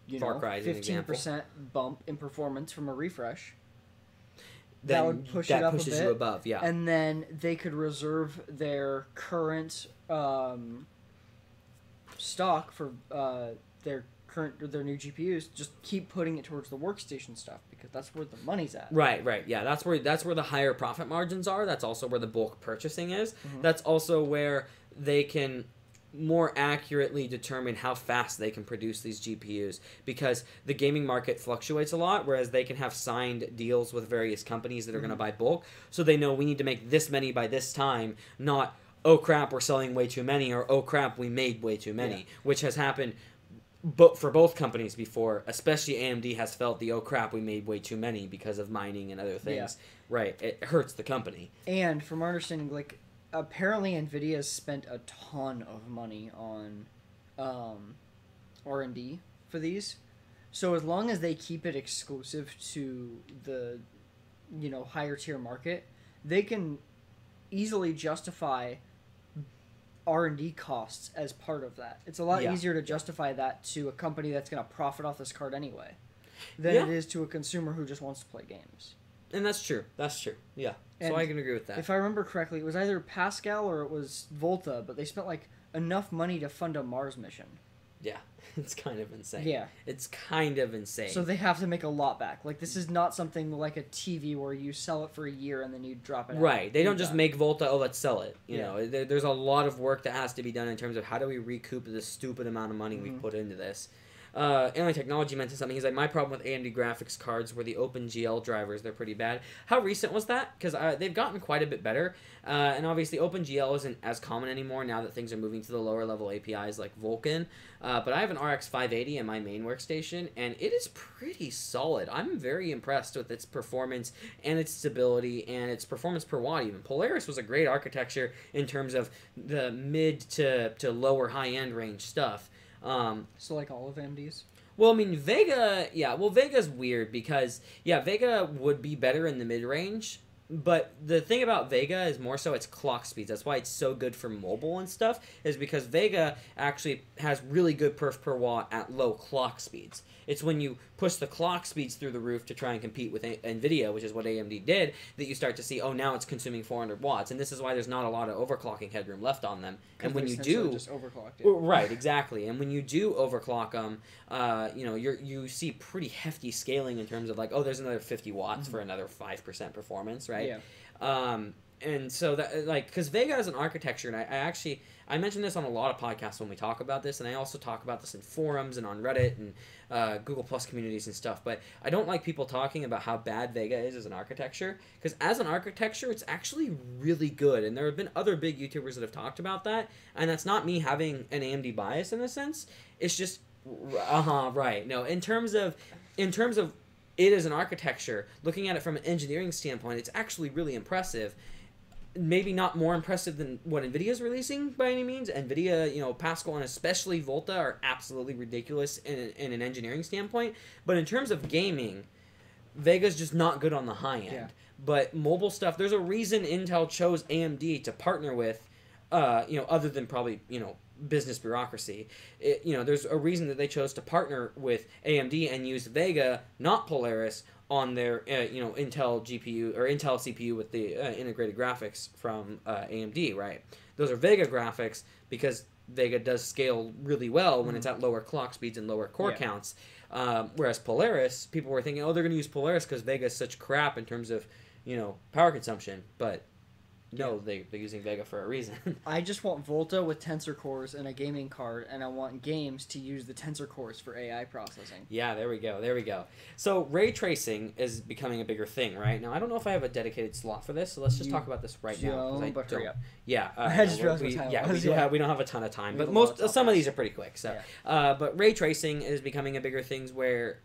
15% bump in performance from a refresh, then that would push it up pushes a bit, you above, and then they could reserve their current stock for their their new GPUs, just keep putting it towards the workstation stuff because that's where the money's at. Right. Yeah, that's where the higher profit margins are. That's also where the bulk purchasing is. That's also where they can more accurately determine how fast they can produce these GPUs, because the gaming market fluctuates a lot, whereas they can have signed deals with various companies that are going to buy bulk, so they know we need to make this many by this time, not, oh crap, we're selling way too many, or oh crap, we made way too many, which has happened for both companies before. Especially AMD has felt the, oh crap, we made way too many because of mining and other things. Right, it hurts the company. And from our understanding, like, apparently NVIDIA has spent a ton of money on R&D for these. So as long as they keep it exclusive to the, higher tier market, they can easily justify R&D costs as part of that. It's a lot easier to justify that to a company that's going to profit off this card anyway than it is to a consumer who just wants to play games. And that's true. Yeah. And so I can agree with that. If I remember correctly, it was either Pascal or it was Volta, but they spent like enough money to fund a Mars mission. Yeah. It's kind of insane. Yeah. It's kind of insane. So they have to make a lot back. Like, this is not something like a TV where you sell it for a year and then you drop it out. Right. They don't just make Volta, oh, let's sell it. You know, there's a lot of work that has to be done in terms of how do we recoup the stupid amount of money we put into this. Alien Technology mentioned something. He's like, my problem with AMD graphics cards were the OpenGL drivers. They're pretty bad. How recent was that? Because they've gotten quite a bit better. And obviously, OpenGL isn't as common anymore now that things are moving to the lower level APIs like Vulkan. But I have an RX 580 in my main workstation, and it is pretty solid. I'm very impressed with its performance and its stability and its performance per watt even. Polaris was a great architecture in terms of the mid to lower high-end range stuff. So like all of AMD's? Well, I mean, Vega, Vega's weird because, Vega would be better in the mid-range, but the thing about Vega is more so its clock speeds. That's why it's so good for mobile and stuff, is because Vega actually has really good perf per watt at low clock speeds. It's when you push the clock speeds through the roof to try and compete with NVIDIA, which is what AMD did, that you start to see, oh, now it's consuming 400 watts. And this is why there's not a lot of overclocking headroom left on them. And when you do... just overclocked it. Right, exactly. And when you do overclock them, you see pretty hefty scaling in terms of like, oh, there's another 50 watts for another 5% performance, right? Yeah. And so that, like, because Vega is an architecture, and I mentioned this on a lot of podcasts when we talk about this, and I also talk about this in forums and on Reddit and Google Plus communities and stuff, but I don't like people talking about how bad Vega is as an architecture, because as an architecture, it's actually really good, and there have been other big YouTubers that have talked about that, and that's not me having an AMD bias in a sense, it's just, right, no, in terms of it as an architecture, looking at it from an engineering standpoint, it's actually really impressive. Maybe not more impressive than what NVIDIA is releasing by any means. NVIDIA, Pascal and especially Volta are absolutely ridiculous in an engineering standpoint. But in terms of gaming, Vega's just not good on the high end. Yeah. But mobile stuff, there's a reason Intel chose AMD to partner with, other than probably, business bureaucracy. There's a reason that they chose to partner with AMD and use Vega, not Polaris, on their Intel GPU or Intel CPU with the integrated graphics from AMD, right? Those are Vega graphics because Vega does scale really well when it's at lower clock speeds and lower core counts. Whereas Polaris, people were thinking, oh, they're going to use Polaris because Vega is such crap in terms of power consumption, but no, they're using Vega for a reason. I just want Volta with tensor cores and a gaming card, and I want games to use the tensor cores for AI processing. Yeah, there we go. So ray tracing is becoming a bigger thing, right? Now, I don't know if I have a dedicated slot for this, so let's just talk about this right now. But hurry up. Yeah. I just realized we don't have a ton of time, but some of these are pretty quick. So, but ray tracing is becoming a bigger thing where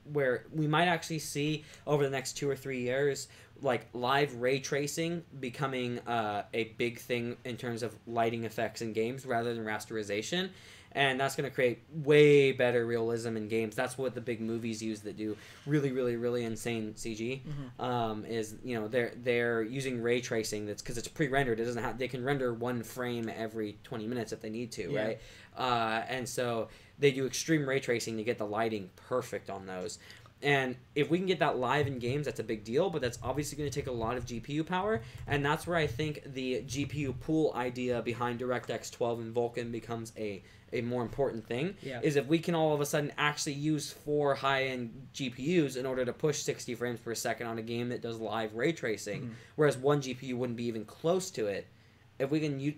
we might actually see over the next 2 or 3 years, like live ray tracing becoming a big thing in terms of lighting effects in games rather than rasterization, and that's going to create way better realism in games. That's what the big movies use that do really, really, really insane CG. Is they're using ray tracing. That's because it's pre-rendered. It doesn't have. They can render one frame every 20 minutes if they need to, right? And so they do extreme ray tracing to get the lighting perfect on those. And if we can get that live in games, that's a big deal, but that's obviously going to take a lot of GPU power, and that's where I think the GPU pool idea behind DirectX 12 and Vulkan becomes a more important thing, is if we can all of a sudden actually use 4 high-end GPUs in order to push 60 frames per second on a game that does live ray tracing, whereas one GPU wouldn't be even close to it. If we can,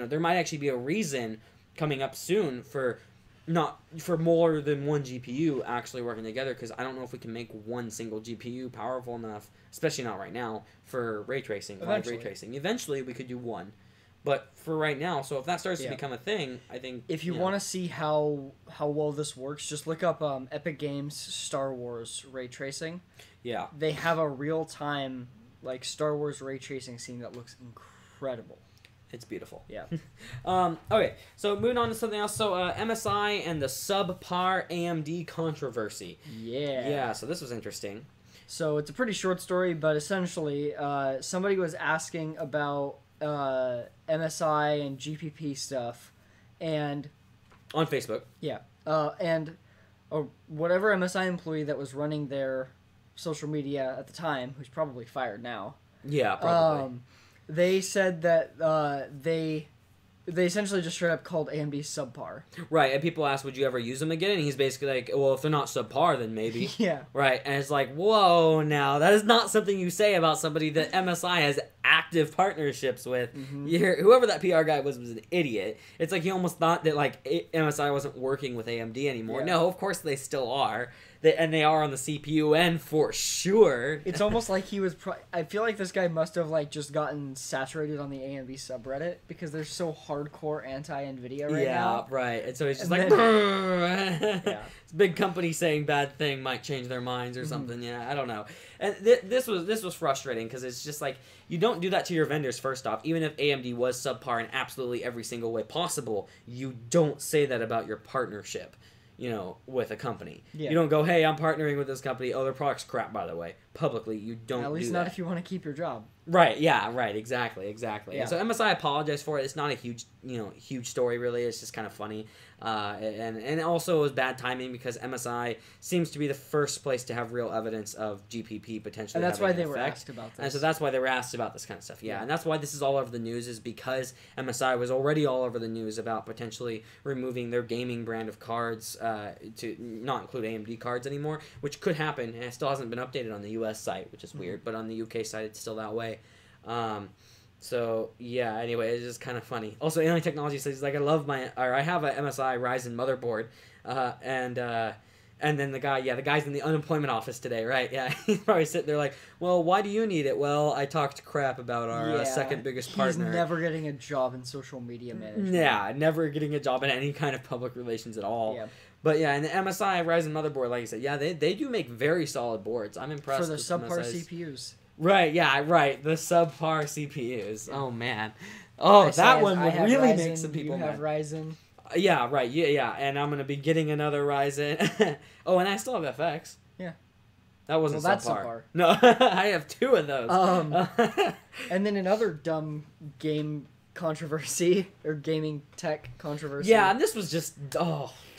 there might actually be a reason coming up soon for more than one GPU actually working together, because I don't know if we can make one single GPU powerful enough, especially not right now, for ray tracing, live ray tracing. Eventually, we could do one. But for right now, so if that starts to become a thing, I think... If you want to see how well this works, just look up Epic Games Star Wars ray tracing. Yeah. They have a real-time Star Wars ray tracing scene that looks incredible. It's beautiful. Yeah. Okay, so moving on to something else. So MSI and the subpar AMD controversy. Yeah. Yeah, so this was interesting. So it's a pretty short story, but essentially somebody was asking about MSI and GPP stuff, and... On Facebook. Yeah. And whatever MSI employee that was running their social media at the time, who's probably fired now. Yeah, probably. They said that they essentially just straight up called AMD subpar. Right, and people asked, would you ever use them again? And he's basically like, well, if they're not subpar, then maybe. Yeah. Right, and it's like, whoa, now, that is not something you say about somebody that MSI has active partnerships with. Whoever that PR guy was an idiot. It's like he almost thought that MSI wasn't working with AMD anymore. Yeah. No, of course they still are. They are on the CPU end for sure. It's almost like he was... I feel like this guy must have just gotten saturated on the AMD subreddit because they're so hardcore anti-NVIDIA right now. Yeah, right. And so he's just yeah. This big company saying bad thing might change their minds or something. Yeah, I don't know. And this was frustrating because it's just like, you don't do that to your vendors first off. Even if AMD was subpar in absolutely every single way possible, you don't say that about your partnership. With a company. Yeah. You don't go, hey, I'm partnering with this company. Oh, their product's crap, by the way. Publicly, you don't do that. At least not if you want to keep your job. Right, yeah, right, exactly. Yeah. And so MSI apologized for it. It's not a huge story, really. It's just kind of funny. And also it was bad timing because MSI seems to be the first place to have real evidence of GPP potentially. And that's why they were asked about this. And so that's why they were asked about this kind of stuff. Yeah, and that's why this is all over the news, is because MSI was already all over the news about potentially removing their gaming brand of cards to not include AMD cards anymore, which could happen. And it still hasn't been updated on the US site, which is weird, but on the UK site it's still that way. So yeah, anyway, it's just kind of funny. Also, Alien Technology says, I have a MSI Ryzen motherboard, and then the guy's in the unemployment office today, right? Yeah, he's probably sitting there like, well, why do you need it? Well, I talked crap about our second biggest partner. He's never getting a job in social media management. Yeah, never getting a job in any kind of public relations at all. Yeah. But yeah, and the MSI Ryzen motherboard, like you said, yeah, they do make very solid boards. I'm impressed for the subpar CPUs. Right, yeah, right. The subpar CPUs. Oh, man. Oh, that one would really make some people mad. You have Ryzen. Yeah, right. Yeah. And I'm going to be getting another Ryzen. Oh, and I still have FX. Yeah. That wasn't that's subpar. No, I have 2 of those. And then another dumb game controversy, or gaming tech controversy. Yeah, and this was just...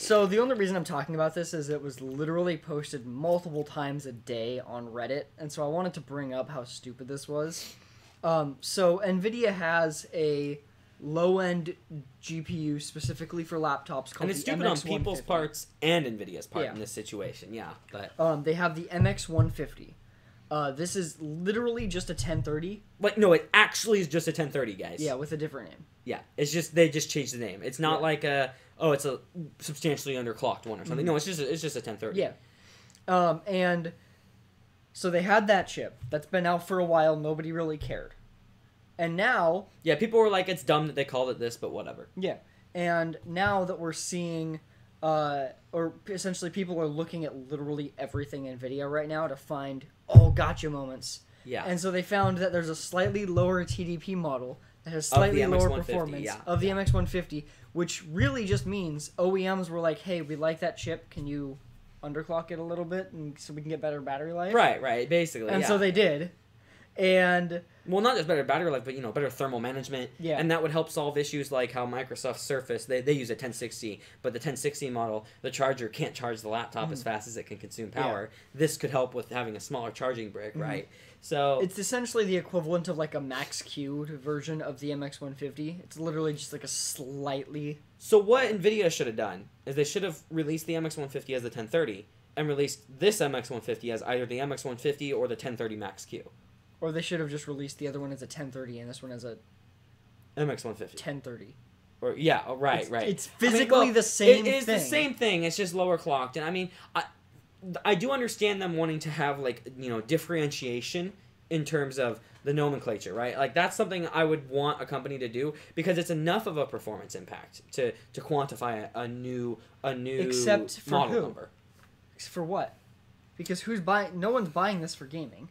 So the only reason I'm talking about this is it was literally posted multiple times a day on Reddit, and so I wanted to bring up how stupid this was. So NVIDIA has a low-end GPU specifically for laptops called the MX150. And it's stupid on people's parts and NVIDIA's part in this situation, yeah. But they have the MX150. This is literally just a 1030. No, it actually is just a 1030, guys. Yeah, with a different name. Yeah, it's just they just changed the name. It's not like it's a substantially underclocked one or something. No, it's just a 1030. Yeah. And so they had that chip that's been out for a while. Nobody really cared. And now... Yeah, people were like, it's dumb that they called it this, but whatever. Yeah. And now that we're seeing... or essentially people are looking at literally everything NVIDIA right now to find, gotcha moments. Yeah. And so they found that there's a slightly lower TDP model that has slightly lower performance of the MX150, which really just means OEMs were like, hey, we like that chip. Can you underclock it a little bit and so we can get better battery life? Right, basically. And so they did. And well, not just better battery life, but better thermal management. Yeah. And that would help solve issues like how Microsoft Surface, they use a 1060, but the 1060 model, the charger can't charge the laptop as fast as it can consume power. Yeah. This could help with having a smaller charging brick, right? So it's essentially the equivalent of like a max Q'd version of the MX150. It's literally just like a slightly... So what NVIDIA should have done is they should have released the MX150 as the 1030 and released this MX150 as either the MX150 or the 1030 Max Q. Or they should have just released the other one as a 1030 and this one as a MX150. 1030. Or yeah, right. It's physically the same thing. It is the same thing. It's just lower clocked. And I mean, I do understand them wanting to have like differentiation in terms of the nomenclature, right? Like that's something I would want a company to do because it's enough of a performance impact to quantify a new Except for model who? number. For what? Because who's buying? No one's buying this for gaming.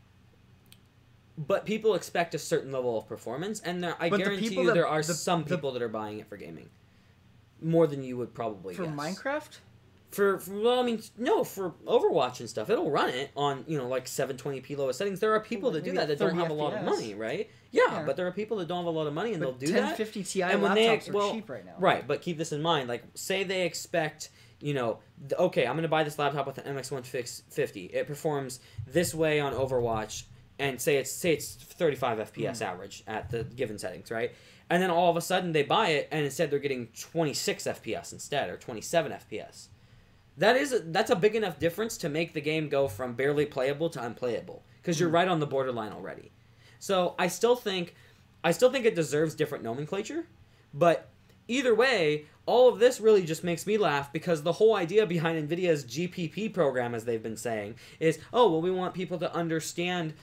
But people expect a certain level of performance, and I guarantee you there are some people that are buying it for gaming. More than you would probably guess. For Minecraft? For Overwatch and stuff, it'll run it on, like 720p lowest settings. There are people that do that don't have a lot of money, right? Yeah, but there are people that don't have a lot of money and they'll do that. 1050 Ti laptops are cheap right now. Right, but keep this in mind. Like, say they expect... okay, I'm going to buy this laptop with an MX150. It performs this way on Overwatch, and say it's 35 FPS average at the given settings, right? And then all of a sudden they buy it, and instead they're getting 26 FPS instead, or 27 FPS. That's a big enough difference to make the game go from barely playable to unplayable, because you're right on the borderline already. So I still think it deserves different nomenclature, but either way, all of this really just makes me laugh because the whole idea behind NVIDIA's GPP program, as they've been saying, is, we want people to understand,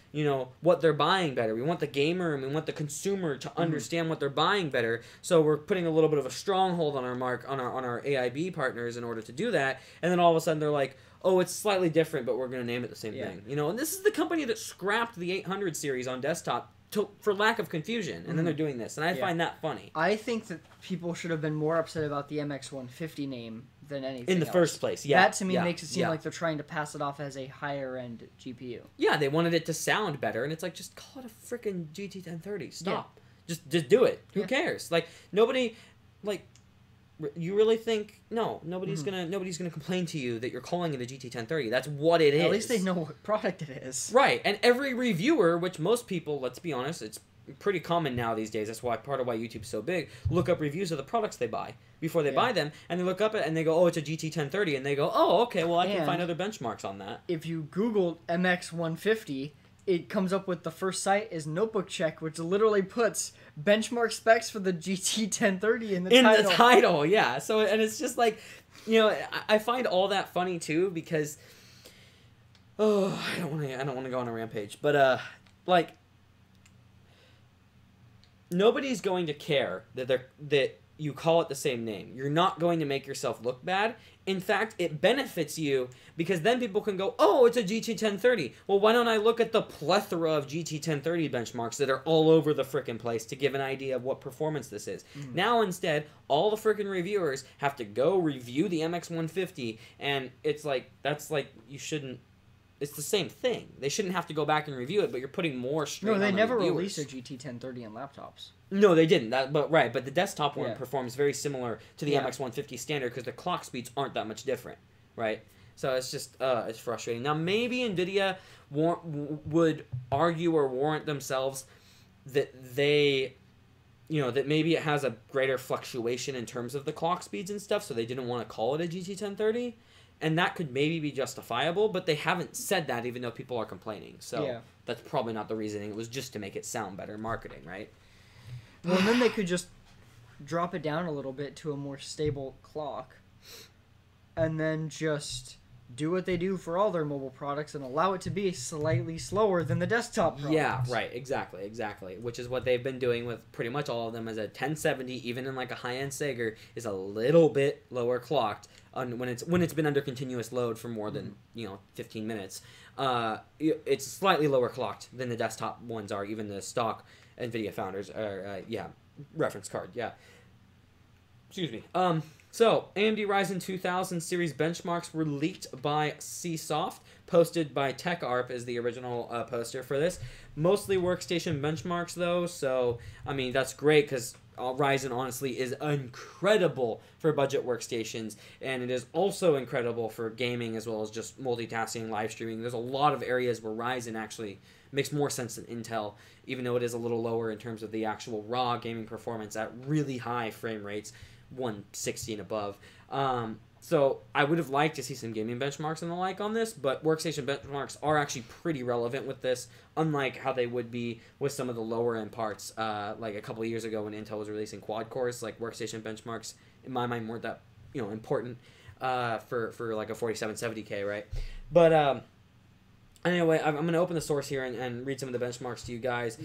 what they're buying better. We want the gamer and we want the consumer to understand what they're buying better. So we're putting a little bit of a stronghold on our AIB partners in order to do that. And then all of a sudden they're like, it's slightly different, but we're going to name it the same thing. And this is the company that scrapped the 800 series on desktop for lack of confusion, and then they're doing this, and I find that funny. I think that people should have been more upset about the MX150 name than anything in the first place. Yeah, that to me makes it seem like they're trying to pass it off as a higher end GPU. Yeah, they wanted it to sound better, and it's like, just call it a freaking GT 1030. Stop. Just do it. Who cares? Like nobody, you really think nobody's gonna complain to you that you're calling it a GT 1030. That's what it is. At least they know what product it is. Right, and every reviewer, which most people, let's be honest, it's pretty common now these days. That's part of why YouTube's so big. Look up reviews of the products they buy before they buy them, and they look up it and they go, it's a GT 1030, and they go, okay, well I can find other benchmarks on that. If you Google MX150, it comes up with the first site is Notebook Check, which literally puts benchmark specs for the GT 1030 in the title. In the title, yeah. So, and it's just like, I find all that funny too because, I don't want to go on a rampage, but nobody's going to care that you call it the same name. You're not going to make yourself look bad. In fact, it benefits you because then people can go, it's a GT 1030. Well, why don't I look at the plethora of GT 1030 benchmarks that are all over the frickin' place to give an idea of what performance this is. Now, instead, all the frickin' reviewers have to go review the MX150, and it's like, you shouldn't... It's the same thing. They shouldn't have to go back and review it, but you're putting more strain on the reviewers. No, they never released a GT 1030 in laptops. No, they didn't. But the desktop one performs very similar to the MX150 standard because the clock speeds aren't that much different, right? So it's just it's frustrating. Now maybe NVIDIA would argue or warrant themselves that they, that maybe it has a greater fluctuation in terms of the clock speeds and stuff, so they didn't want to call it a GT 1030. And that could maybe be justifiable, but they haven't said that even though people are complaining. So that's probably not the reasoning. It was just to make it sound better marketing, right? Well, and then they could just drop it down a little bit to a more stable clock and then just do what they do for all their mobile products and allow it to be slightly slower than the desktop products. Yeah, right. Exactly. Which is what they've been doing with pretty much all of them. As a 1070, even in like a high-end Sager, is a little bit lower clocked when it's been under continuous load for more than 15 minutes. It's slightly lower clocked than the desktop ones are, even the stock NVIDIA Founders reference card. Yeah. Excuse me. So, AMD Ryzen 2000 series benchmarks were leaked by Csoft, posted by TechArp is the original poster for this. Mostly workstation benchmarks, though, so, I mean, that's great because Ryzen, honestly, is incredible for budget workstations, and it is also incredible for gaming as well as just multitasking, live streaming. There's a lot of areas where Ryzen actually makes more sense than Intel, even though it is a little lower in terms of the actual raw gaming performance at really high frame rates. 160 and above. So I would have liked to see some gaming benchmarks and the like on this, but workstation benchmarks are actually pretty relevant with this, unlike how they would be with some of the lower end parts. Like a couple of years ago when Intel was releasing quad cores, like workstation benchmarks in my mind weren't that important for like a 4770K, right? But anyway, I'm going to open the source here and read some of the benchmarks to you guys.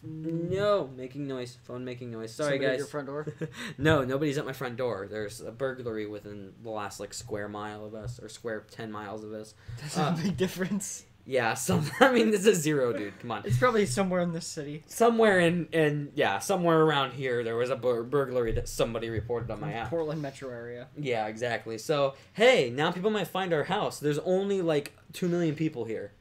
No, making noise. Phone making noise. Sorry, Somebody guys. at your front door? No, nobody's at my front door. There's a burglary within the last square mile of us, or square 10 miles of us. That's a big difference. Yeah, I mean, this is zero, dude. Come on. It's probably somewhere in this city. Somewhere somewhere around here, there was a burglary that somebody reported on my app. Portland metro area. Yeah, exactly. So, hey, now people might find our house. There's only 2 million people here.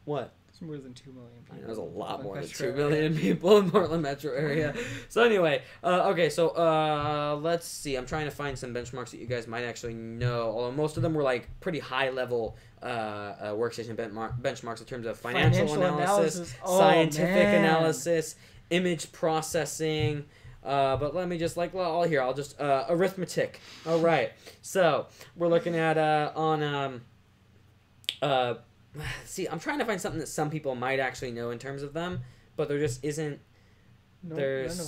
What? More than 2 million people. There's a lot more than 2 million people in Portland metro area. So anyway, okay, so let's see. I'm trying to find some benchmarks that you guys might actually know, although most of them were pretty high level workstation benchmarks in terms of financial analysis. Scientific analysis, image processing. But let me just I'll just arithmetic. All right, so we're looking at see, I'm trying to find something that some people might actually know in terms of them, but there just isn't. There's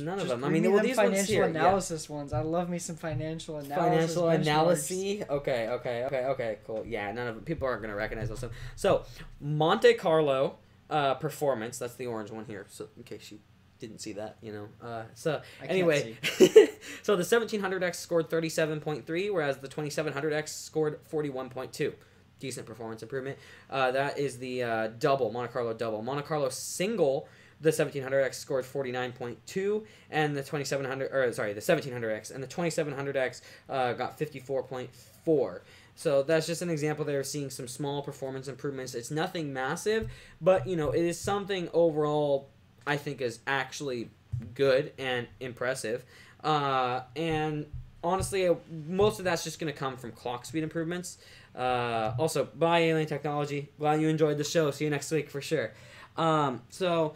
none of them. I mean, these ones here. Financial analysis ones. I love me some financial analysis. Financial analysis. Okay, cool. Yeah, none of them. People aren't going to recognize those. So, Monte Carlo performance. That's the orange one here. So, in case you didn't see that, So anyway, so the 1700X scored 37.3, whereas the 2700X scored 41.2. Decent performance improvement. That is the double, Monte Carlo double. Monte Carlo single, the 1700X scored 49.2, and the 1700X and the 2700X got 54.4. So that's just an example there of seeing some small performance improvements. It's nothing massive, but it is something overall I think is actually good and impressive. And honestly, most of that's just going to come from clock speed improvements. Also, bye Alien Technology. Glad you enjoyed the show. See you next week for sure. So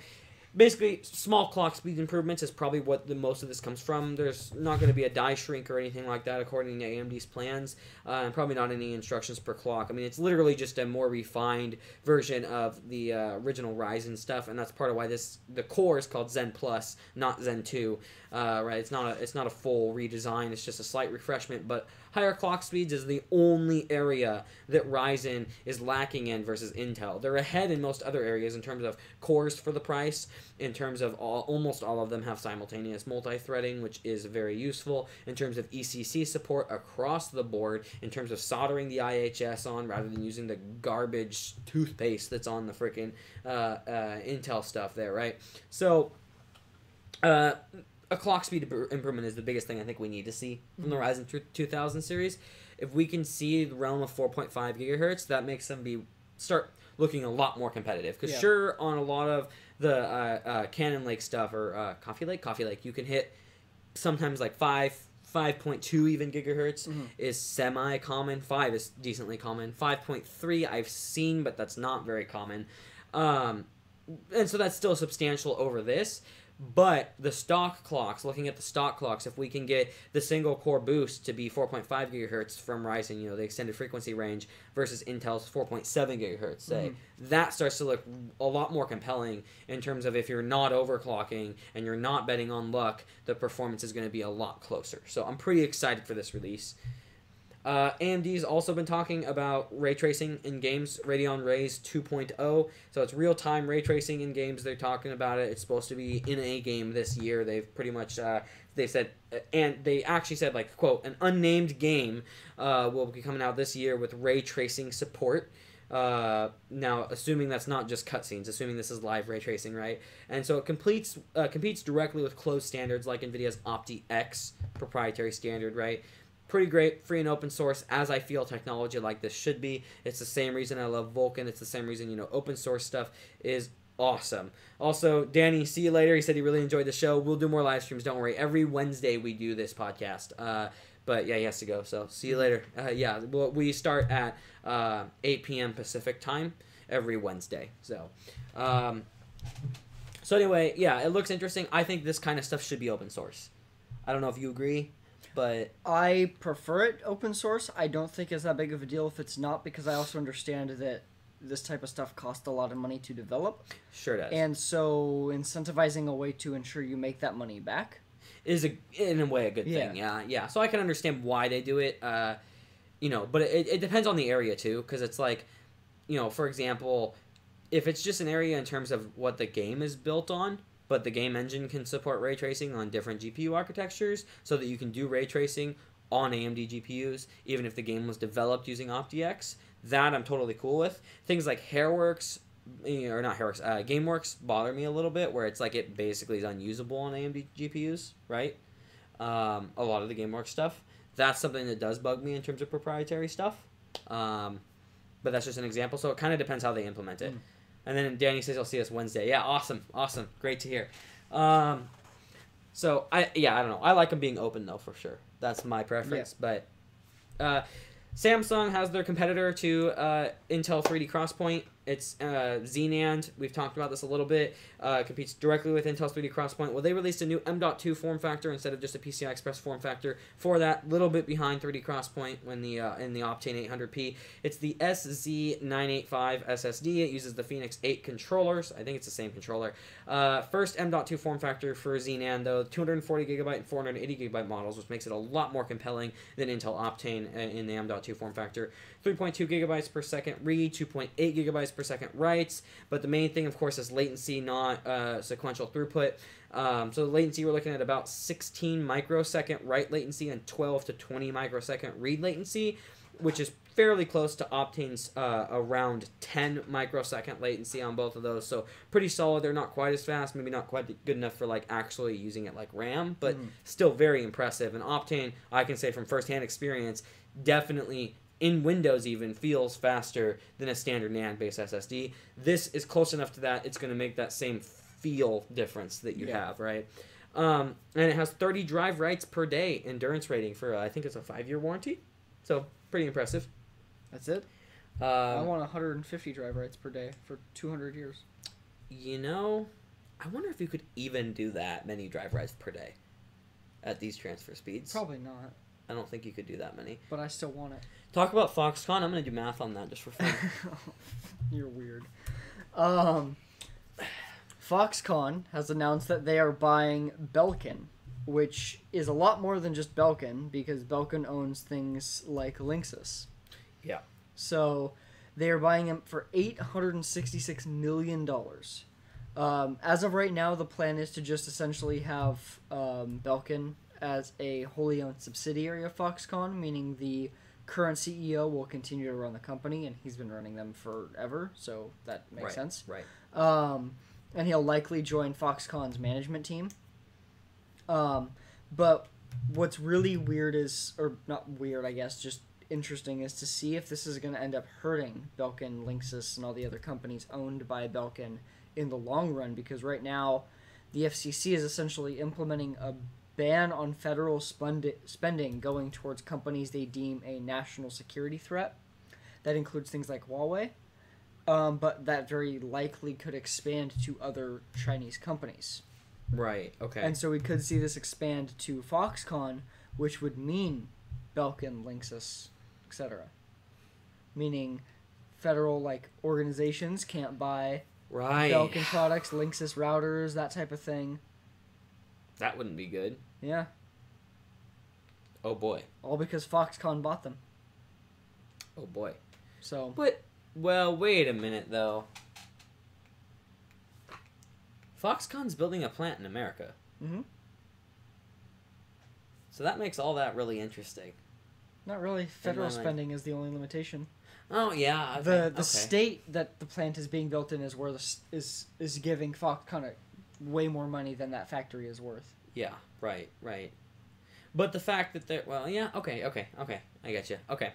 basically, small clock speed improvements is probably what the most of this comes from. There's not going to be a die shrink or anything like that according to AMD's plans, and probably not any instructions per clock. I mean, it's literally just a more refined version of the original Ryzen stuff, and that's part of why the core is called Zen Plus, not Zen 2. Right? It's not a full redesign. It's just a slight refreshment, but higher clock speeds is the only area that Ryzen is lacking in versus Intel. They're ahead in most other areas in terms of cores for the price, in terms of almost all of them have simultaneous multi-threading, which is very useful, in terms of ECC support across the board, in terms of soldering the IHS on rather than using the garbage toothpaste that's on the freaking Intel stuff there, right? So, a clock speed improvement is the biggest thing I think we need to see from the Ryzen 2000 series. If we can see the realm of 4.5 gigahertz, that makes them start looking a lot more competitive. Because sure, on a lot of the Cannon Lake stuff, or Coffee Lake, you can hit sometimes 5.2 even gigahertz is semi-common. 5 is decently common. 5.3 I've seen, but that's not very common. And so that's still substantial over this. But the stock clocks, looking at the stock clocks, if we can get the single core boost to be 4.5 gigahertz from Ryzen, the extended frequency range, versus Intel's 4.7 gigahertz, say, that starts to look a lot more compelling in terms of if you're not overclocking and you're not betting on luck, the performance is going to be a lot closer. So I'm pretty excited for this release. AMD's also been talking about ray tracing in games, Radeon Rays 2.0. So it's real-time ray tracing in games. They're talking about it. It's supposed to be in a game this year. They've pretty much, they've said, and they actually said, quote, an unnamed game will be coming out this year with ray tracing support. Now, assuming that's not just cutscenes, assuming this is live ray tracing, right? And so it competes directly with closed standards like NVIDIA's OptiX proprietary standard, right? Pretty great, free and open source, as I feel technology like this should be. It's the same reason I love Vulkan. It's the same reason, open source stuff is awesome. Also, Danny, see you later. He said he really enjoyed the show. We'll do more live streams, don't worry. Every Wednesday we do this podcast. But yeah, he has to go, so see you later. We start at 8 p.m. Pacific time every Wednesday. So anyway, yeah, it looks interesting. I think this kind of stuff should be open source. I don't know if you agree. But I prefer it open source. I don't think it's that big of a deal if it's not, because I also understand that this type of stuff costs a lot of money to develop. Sure does. And so incentivizing a way to ensure you make that money back is in a way a good thing. Yeah. So I can understand why they do it. But it depends on the area too, because it's like, for example, if it's just an area in terms of what the game is built on, but the game engine can support ray tracing on different GPU architectures so that you can do ray tracing on AMD GPUs, even if the game was developed using OptiX. That I'm totally cool with. Things like GameWorks bother me a little bit, where it's like it basically is unusable on AMD GPUs, right? A lot of the GameWorks stuff. That's something that does bug me in terms of proprietary stuff. But that's just an example, so it kind of depends how they implement it. And then Danny says he'll see us Wednesday. Yeah, awesome. Great to hear. So I don't know. I like them being open though, for sure. That's my preference. Yeah. But Samsung has their competitor to Intel 3D XPoint. It's Z-NAND. We've talked about this a little bit. Competes directly with Intel's 3D XPoint. Well, they released a new M.2 form factor instead of just a PCI Express form factor for that. Little bit behind 3D XPoint when in the Optane 800P. It's the SZ985 SSD. It uses the Phoenix 8 controllers. I think it's the same controller. First M.2 form factor for Z-NAND, though. 240GB and 480GB models, which makes it a lot more compelling than Intel Optane in the M.2 form factor. 3.2 gigabytes per second read, 2.8 gigabytes per second writes, but the main thing, of course, is latency, not sequential throughput. So the latency, we're looking at about 16 microsecond write latency and 12 to 20 microsecond read latency, which is fairly close to Optane's around 10 microsecond latency on both of those. So pretty solid. They're not quite as fast, maybe not quite good enough for like actually using it like RAM, but still very impressive. And Optane, I can say from firsthand experience, definitely in Windows even feels faster than a standard NAND-based SSD. This is close enough to that. It's going to make that same feel difference that you have, right? And it has 30 drive writes per day endurance rating for, I think it's a 5-year warranty. So pretty impressive. That's it? I want 150 drive writes per day for 200 years. I wonder if you could even do that many drive writes per day at these transfer speeds. Probably not. I don't think you could do that many. But I still want it. Talk about Foxconn. I'm going to do math on that just for fun. You're weird. Foxconn has announced that they are buying Belkin, which is a lot more than just Belkin, because Belkin owns things like Linksys. Yeah. So they are buying them for $866 million. As of right now, the plan is to just essentially have Belkin as a wholly owned subsidiary of Foxconn, meaning the current CEO will continue to run the company, and he's been running them forever, so that makes sense. Right. And he'll likely join Foxconn's management team. But what's really weird is, or not weird, I guess, just interesting, is to see if this is going to end up hurting Belkin, Linksys, and all the other companies owned by Belkin in the long run, because right now the FCC is essentially implementing a ban on federal spending going towards companies they deem a national security threat. That includes things like Huawei, but that very likely could expand to other Chinese companies. Right, okay. And so we could see this expand to Foxconn, which would mean Belkin, Linksys, etc. Meaning federal organizations can't buy Belkin products, Linksys routers, that type of thing. That wouldn't be good. Yeah. Oh boy. All because Foxconn bought them. Oh boy. So. But, well, wait a minute though. Foxconn's building a plant in America. Mm-hmm. So that makes all that really interesting. Not really. Federal spending is the only limitation. Oh yeah. Okay. The okay. state that the plant is being built in is where is giving Fox kind of way more money than that factory is worth. Yeah. Right. But the fact that they're okay. I get you. Okay.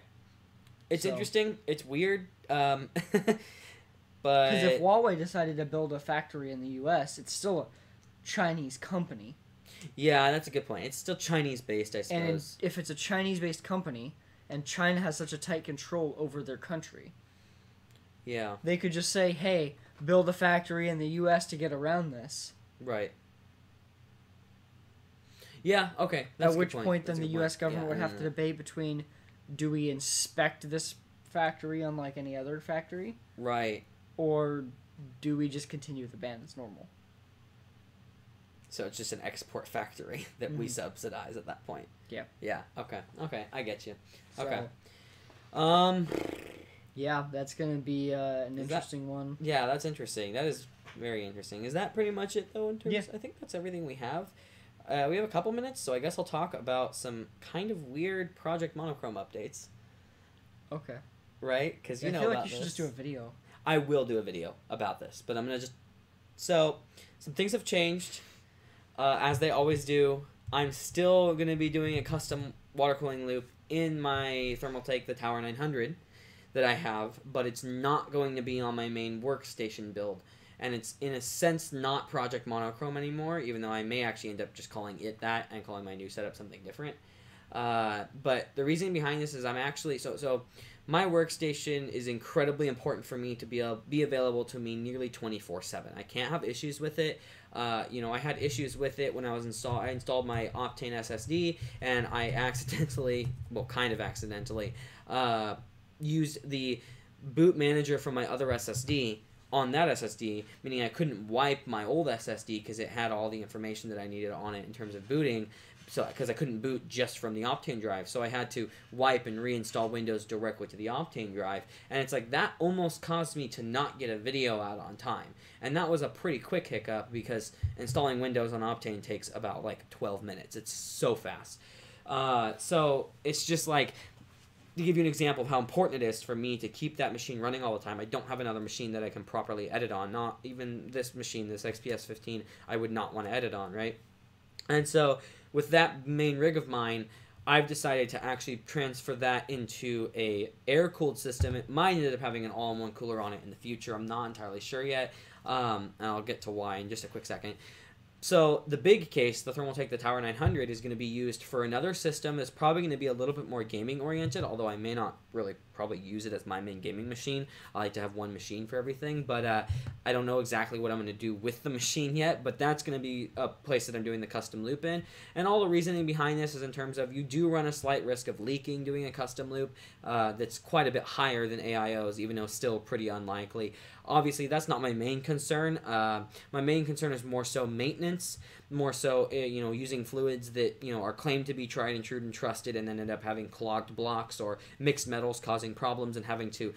It's interesting. It's weird. But because if Huawei decided to build a factory in the U.S., it's still a Chinese company. Yeah, that's a good point. It's still Chinese-based, I suppose. And if it's a Chinese-based company, and China has such a tight control over their country, yeah, they could just say, "Hey, build a factory in the U.S. to get around this." Right. Yeah. Okay. That's At which point, then the U.S. government would have to debate between, do we inspect this factory unlike any other factory? Right. Or do we just continue with the ban as normal? So it's just an export factory that we subsidize at that point. Yeah. Yeah. Okay. I get you. So, okay. Yeah, that's gonna be an interesting one. Yeah, that's interesting. That is very interesting. Is that pretty much it though? In terms, I think that's everything we have. We have a couple minutes, so I guess I'll talk about some kind of weird Project Monochrome updates. Okay. Right? Because you know feel about like you should just do a video. I will do a video about this, but I'm gonna just. So, some things have changed, as they always do. I'm still gonna be doing a custom water cooling loop in my Thermaltake, the Tower 900, that I have, but it's not going to be on my main workstation build. And it's, in a sense, not Project Monochrome anymore, even though I may actually end up just calling it that and calling my new setup something different. But the reason behind this is I'm actually... So my workstation is incredibly important for me to be available to me nearly 24/7. I can't have issues with it. I had issues with it when I installed my Optane SSD, and I accidentally, kind of accidentally, used the boot manager from my other SSD on that SSD, meaning I couldn't wipe my old SSD because it had all the information that I needed on it in terms of booting, so because I couldn't boot just from the Optane drive, so I had to wipe and reinstall Windows directly to the Optane drive, and it's like that almost caused me to not get a video out on time, and that was a pretty quick hiccup because installing Windows on Optane takes about like 12 minutes. It's so fast. So it's just like, to give you an example of how important it is for me to keep that machine running all the time, I don't have another machine that I can properly edit on. Not even this machine, this XPS 15, I would not want to edit on, right? And so with that main rig of mine, I've decided to actually transfer that into a air-cooled system. It might end up having an all-in-one cooler on it in the future. I'm not entirely sure yet, and I'll get to why in just a quick second. So the big case, the Thermaltake, the Tower 900, is going to be used for another system that's probably going to be a little bit more gaming-oriented, although I may not really probably use it as my main gaming machine. I like to have one machine for everything, but I don't know exactly what I'm going to do with the machine yet, but that's going to be a place that I'm doing the custom loop in. And all the reasoning behind this is in terms of you do run a slight risk of leaking doing a custom loop that's quite a bit higher than AIO's, even though still pretty unlikely. Obviously, that's not my main concern. My main concern is more so maintenance, more so using fluids that are claimed to be tried and true and trusted, and then end up having clogged blocks or mixed metals causing problems and having to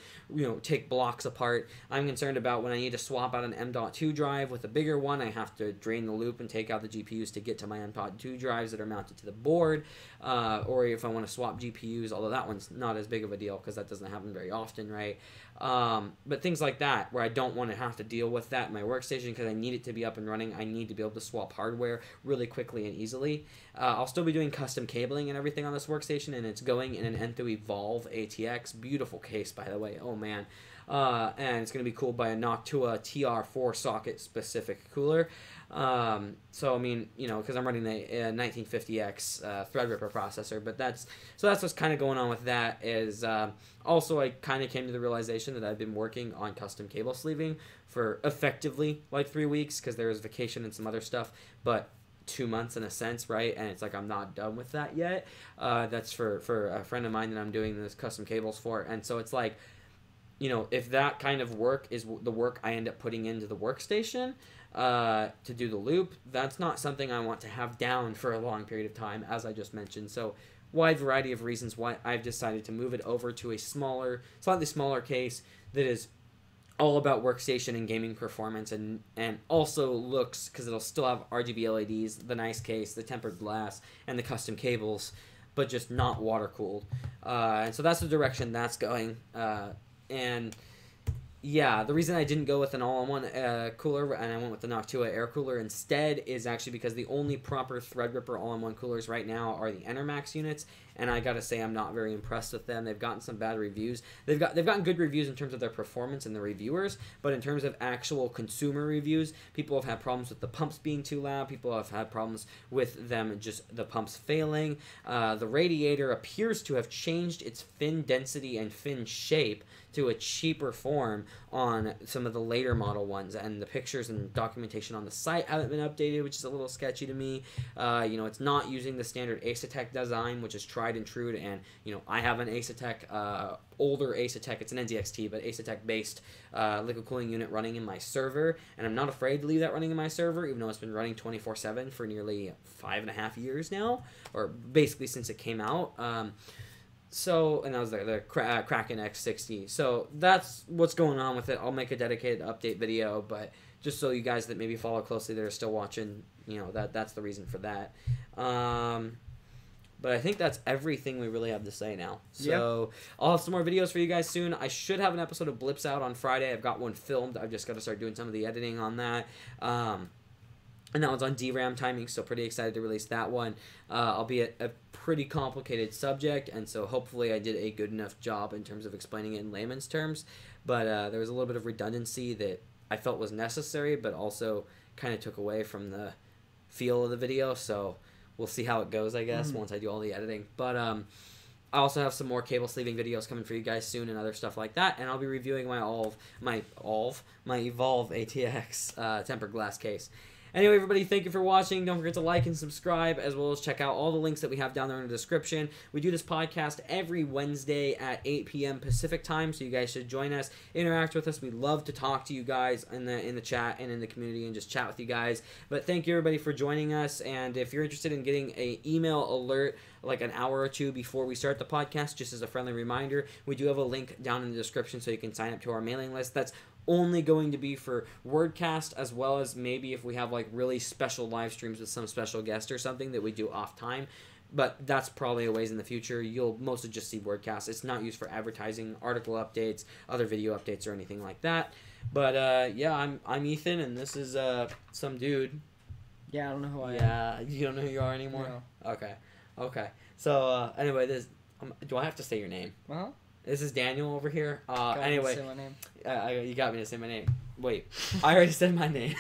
take blocks apart. I'm concerned about when I need to swap out an M.2 drive with a bigger one, I have to drain the loop and take out the GPUs to get to my M.2 drives that are mounted to the board, or if I want to swap GPUs, although that one's not as big of a deal because that doesn't happen very often, right? But things like that, where I don't want to have to deal with that in my workstation because I need it to be up and running. I need to be able to swap hardware really quickly and easily. I'll still be doing custom cabling and everything on this workstation, and it's going in an Enthoo Evolve ATX. Beautiful case, by the way. Oh, man. And it's going to be cooled by a Noctua TR4 socket specific cooler. So I mean, because I'm running the 1950X Threadripper processor, but that's what's kind of going on with that. Is also I kind of came to the realization that I've been working on custom cable sleeving for effectively like 3 weeks because there was vacation and some other stuff, but 2 months in a sense, right? And it's like I'm not done with that yet. That's for a friend of mine that I'm doing this custom cables for, and so it's like, if that kind of work is the work I end up putting into the workstation to do the loop, that's not something I want to have down for a long period of time, as I just mentioned. So wide variety of reasons why I've decided to move it over to a slightly smaller case that is all about workstation and gaming performance, and also looks, because it'll still have RGB LEDs, the nice case, the tempered glass, and the custom cables, but just not water cooled. And so that's the direction that's going. And yeah, the reason I didn't go with an all-in-one cooler and I went with the Noctua air cooler instead is actually because the only proper Threadripper all-in-one coolers right now are the Enermax units, and I gotta say I'm not very impressed with them. They've gotten some bad reviews. They've gotten good reviews in terms of their performance and the reviewers, but in terms of actual consumer reviews, people have had problems with the pumps being too loud. People have had problems with them just the pumps failing. The radiator appears to have changed its fin density and fin shape to a cheaper form on some of the later model ones, and the pictures and documentation on the site haven't been updated, which is a little sketchy to me. You know, it's not using the standard Asetek design, which is tried and true, and you know, I have an Asetek, older Asetek, it's an NZXT, but Asetek based liquid cooling unit running in my server, and I'm not afraid to leave that running in my server, even though it's been running 24/7 for nearly 5.5 years now, or basically since it came out. So, and that was the Kraken X60. So that's what's going on with it. I'll make a dedicated update video, but just so you guys that maybe follow closely that are still watching, you know, that's the reason for that. But I think that's everything we really have to say now. So I'll have some more videos for you guys soon. I should have an episode of Blips out on Friday. I've got one filmed. I've just got to start doing some of the editing on that. And that one's on DRAM timing, so pretty excited to release that one. Albeit a pretty complicated subject, and so hopefully I did a good enough job in terms of explaining it in layman's terms. But there was a little bit of redundancy that I felt was necessary, but also kind of took away from the feel of the video. So we'll see how it goes, I guess, once I do all the editing. But I also have some more cable sleeving videos coming for you guys soon and other stuff like that. And I'll be reviewing my Evolve ATX tempered glass case. Anyway, everybody, thank you for watching. Don't forget to like and subscribe, as well as check out all the links that we have down there in the description. We do this podcast every Wednesday at 8 p.m. Pacific time, so you guys should join us, interact with us. We love to talk to you guys in the chat and in the community and just chat with you guys. But thank you, everybody, for joining us. And if you're interested in getting an email alert like an hour or two before we start the podcast, just as a friendly reminder, we do have a link down in the description so you can sign up to our mailing list. That's only going to be for WordCast, as well as maybe if we have like really special live streams with some special guest or something that we do off time. But that's probably a ways in the future. You'll mostly just see WordCast. It's not used for advertising, article updates, other video updates, or anything like that. But yeah, I'm Ethan, and this is some dude. Yeah, I don't know who I am. Yeah, you don't know who you are anymore? No. Okay. So anyway, do I have to say your name? Uh-huh. This is Daniel over here. Anyway, say my name. You got me to say my name. Wait, I already said my name.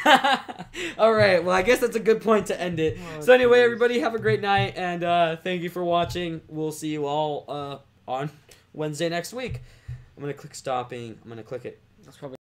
All right, well, I guess that's a good point to end it. Oh, so anyway, everybody, have a great night, and thank you for watching. We'll see you all on Wednesday next week. I'm going to click stopping. I'm going to click it. That's probably